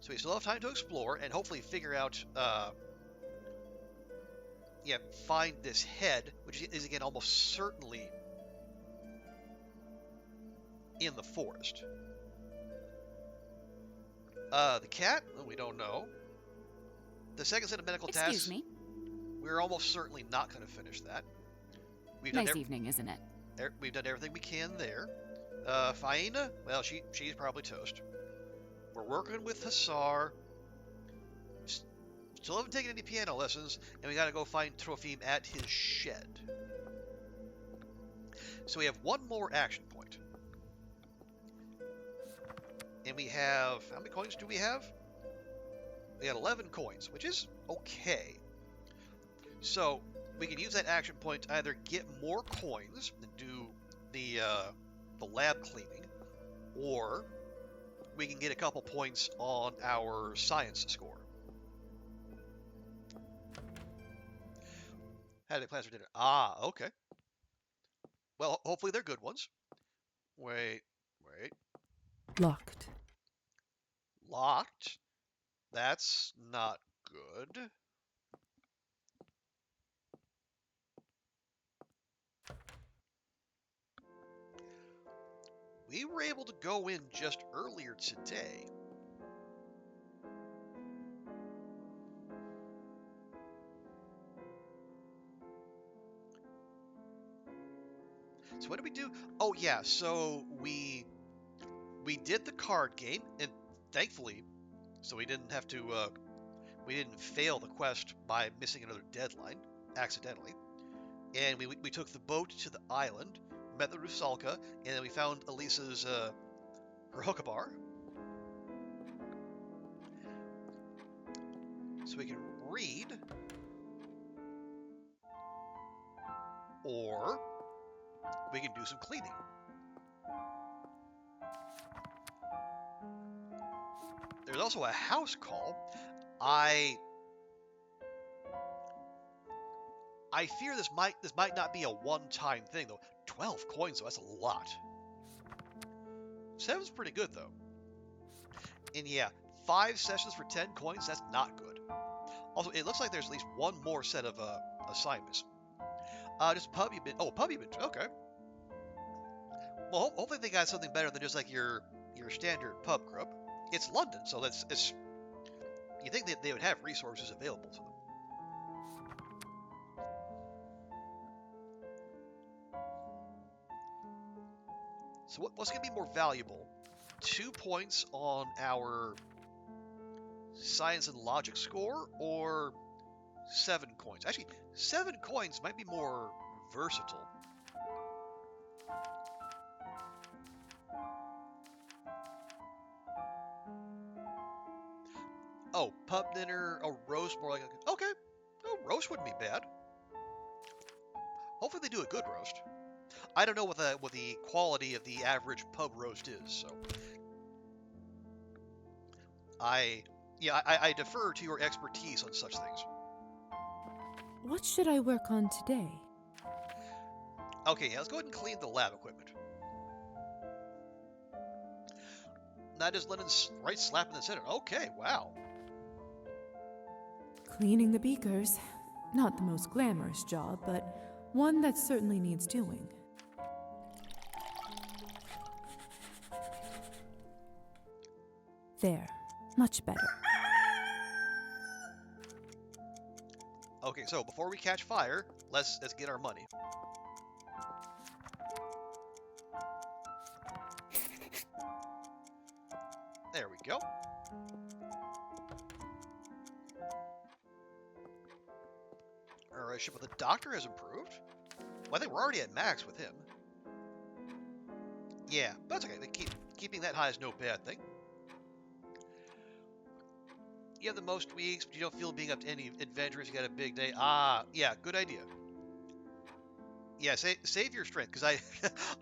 So we still have time to explore and hopefully figure out, find this head, which is again almost certainly in the forest. The cat? Well, we don't know. The second set of medical tasks. Excuse me. We're almost certainly not going to finish that. Nice evening, isn't it? We've done everything we can there. Faina? Well, she's probably toast. We're working with Hussar. Still haven't taken any piano lessons, and we gotta go find Trofim at his shed. So we have one more action point. And we have... How many coins do we have? We had 11 coins, which is okay. So we can use that action point to either get more coins and do the lab cleaning, or we can get a couple points on our science score. How do they plans for dinner? Ah, okay. Well, hopefully they're good ones. Wait. Locked. Locked? That's not good. We were able to go in just earlier today. So what did we do? Oh yeah, so we did the card game, and thankfully, so we didn't have to we didn't fail the quest by missing another deadline accidentally. And we took the boat to the island, met the Rusalka, and then we found Elisa's her hookabar. So we can read, or we can do some cleaning. There's also a house call. I fear this might not be a one-time thing though. 12 coins though, that's a lot. 7's pretty good though. And yeah, 5 sessions for 10 coins, that's not good. Also, it looks like there's at least one more set of assignments. Just pub you've been. Oh, pub you've been. Okay. Well, hopefully they got something better than just like your standard pub grub. It's London, so it's. You think that they would have resources available to them. So what's going to be more valuable? 2 points on our science and logic score, or 7 coins? Actually, 7 coins might be more versatile. Oh, pub dinner, a roast, more like a... Okay, oh, roast wouldn't be bad. Hopefully they do a good roast. I don't know what the quality of the average pub roast is, so... I defer to your expertise on such things. What should I work on today? Okay, let's go ahead and clean the lab equipment. That is Lennon's right slap in the center. Okay, wow. Cleaning the beakers. Not the most glamorous job, but one that certainly needs doing. There. Much better. Okay, so before we catch fire, let's get our money. There we go. Our relationship with the doctor has improved. Well, I think we're already at max with him. Yeah, but that's okay. Keeping that high is no bad thing. You have the most weeks, but you don't feel being up to any adventures. You got a big day. Ah, yeah, good idea. Yeah, save your strength, because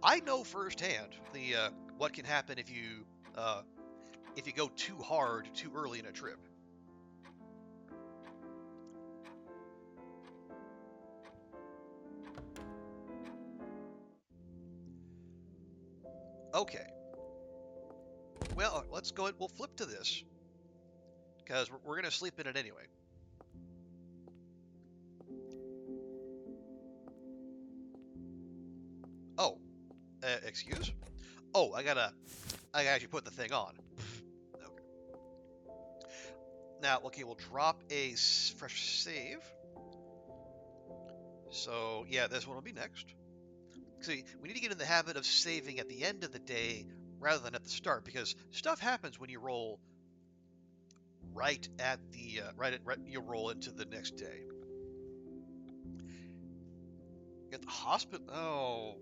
I know firsthand the what can happen if you go too hard too early in a trip. Okay. Well, let's go ahead. We'll flip to this. Because we're going to sleep in it anyway. Oh. Excuse? Oh, I gotta actually put the thing on. Okay. Now, okay, we'll drop a fresh save. So, yeah, this one will be next. See, we need to get in the habit of saving at the end of the day rather than at the start, because stuff happens when you roll right at the you roll into the next day. At the hospital. Oh,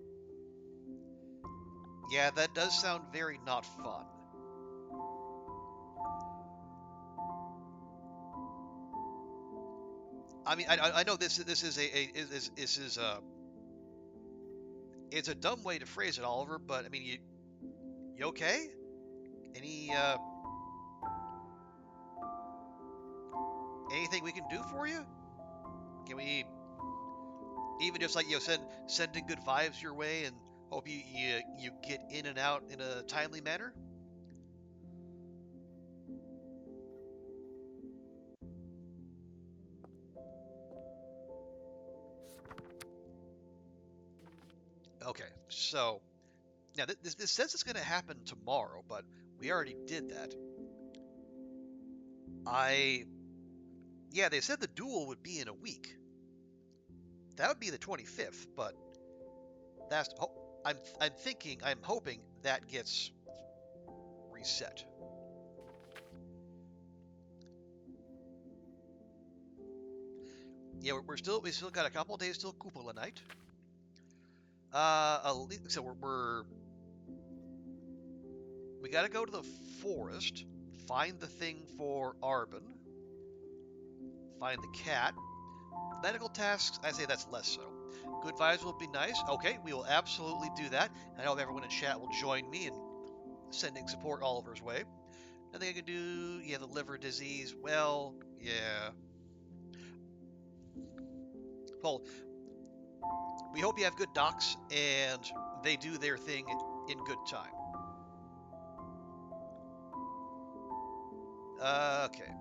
yeah, that does sound very not fun. I mean, I know this is it's a dumb way to phrase it, Oliver, but I mean, you okay? Anything we can do for you? Can we even just like sending good vibes your way and hope you get in and out in a timely manner? Okay, so now this says it's going to happen tomorrow, but we already did that. Yeah, they said the duel would be in a week. That would be the 25th, but I'm hoping that gets reset. Yeah, we still got a couple days till Cupola night. So we got to go to the forest, find the thing for Arbin, find the cat. Medical tasks, I say that's less so. Good vibes will be nice. Okay, we will absolutely do that. I hope everyone in chat will join me in sending support Oliver's way. Nothing I can do. Yeah, the liver disease. Well, yeah. Well, we hope you have good docs and they do their thing in good time. Okay.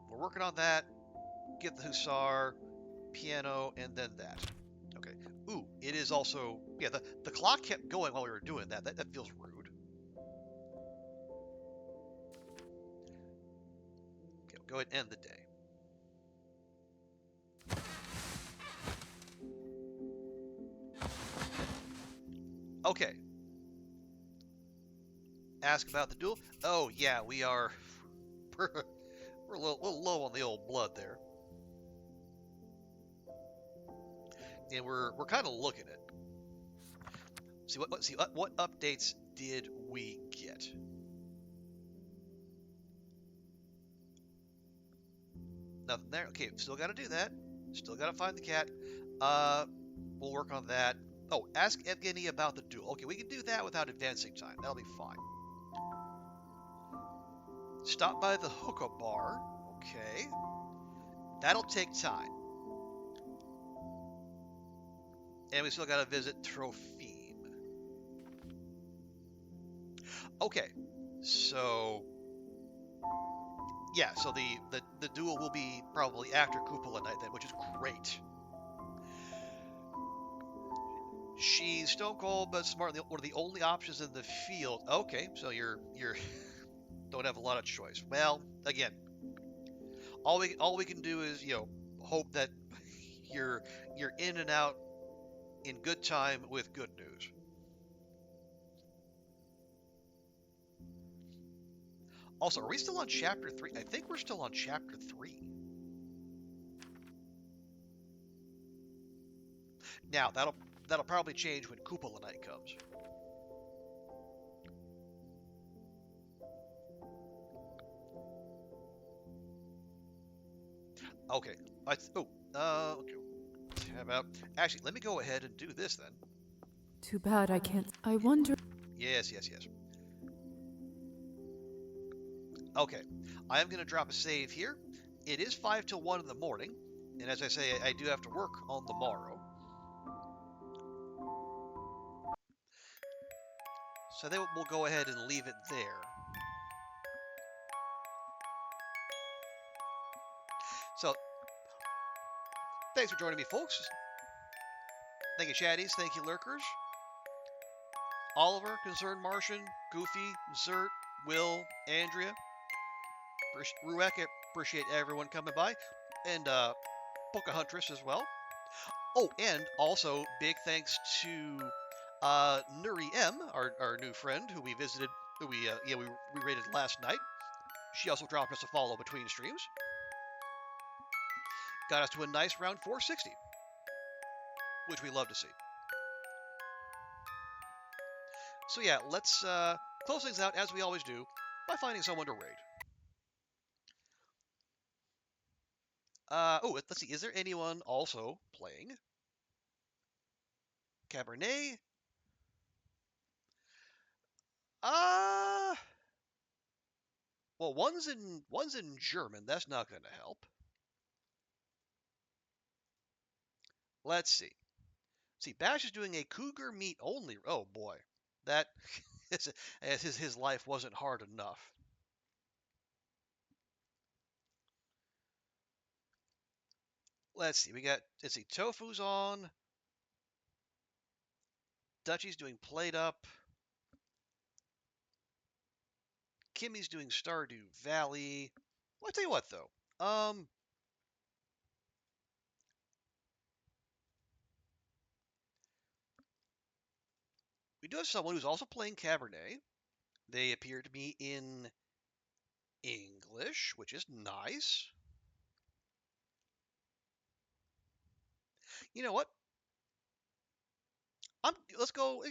We're working on that. Get the Hussar, piano, and then that. Okay. Ooh, it is also... Yeah, the clock kept going while we were doing that. That feels rude. Okay, we'll go ahead and end the day. Okay. Ask about the duel. Oh, yeah, we are... we're a little low on the old blood there. And we're kind of looking at. See what updates did we get? Nothing there. Okay, still got to do that. Still got to find the cat. We'll work on that. Oh, ask Evgeny about the duel. Okay, we can do that without advancing time. That'll be fine. Stop by the hookah bar. Okay. That'll take time. And we still got to visit Trophime. Okay. So... Yeah, so the duel will be probably after Cupola night then, which is great. She's stone cold but smart. One of the only options in the field. Okay, so you're don't have a lot of choice. Well, again, all we can do is hope that you're in and out in good time with good news. Also, are we still on chapter 3? I think we're still on chapter 3. Now that'll probably change when Cupola night comes. Okay. Okay. How about... Actually, let me go ahead and do this then. Too bad I can't... I wonder... Yes. Okay. I am going to drop a save here. It is 5 till 1 in the morning. And as I say, I do have to work on the morrow. So then we'll go ahead and leave it there. So, thanks for joining me, folks. Thank you, Shaddies. Thank you, Lurkers. Oliver, Concerned Martian, Goofy, Zert, Will, Andrea, Ruek, appreciate everyone coming by, and Pocahuntress as well. Oh, and also big thanks to Nuri M, our new friend who we visited, who we raided last night. She also dropped us a follow between streams. Got us to a nice round 460, which we love to see. So yeah, let's close things out as we always do by finding someone to raid. Let's see. Is there anyone also playing Cabernet? Well, one's in German. That's not going to help. Let's see. See, Bash is doing a cougar meat only. Oh boy, that his life wasn't hard enough. Let's see. Let's see. Tofu's on. Dutchie's doing plate up. Kimmy's doing Stardew Valley. Well, I tell you what though. We do have someone who's also playing Cabernet. They appear to be in English, which is nice. You know what? Let's go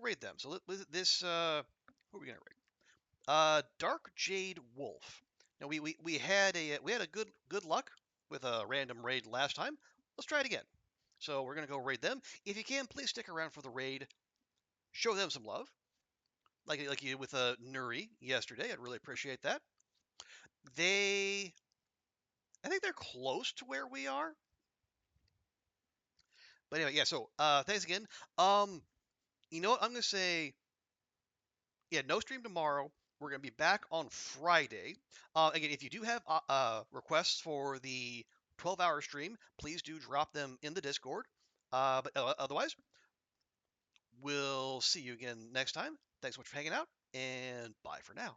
raid them. So this who are we gonna raid? Dark Jade Wolf. Now we had a good luck with a random raid last time. Let's try it again. So we're gonna go raid them. If you can, please stick around for the raid. Show them some love, like you did with Nuri yesterday. I'd really appreciate that. I think they're close to where we are. But anyway, yeah. So thanks again. You know what? I'm gonna say, yeah, no stream tomorrow. We're gonna be back on Friday. Again, if you do have requests for the 12-hour stream, please do drop them in the Discord. But otherwise, we'll see you again next time. Thanks so much for hanging out, and bye for now.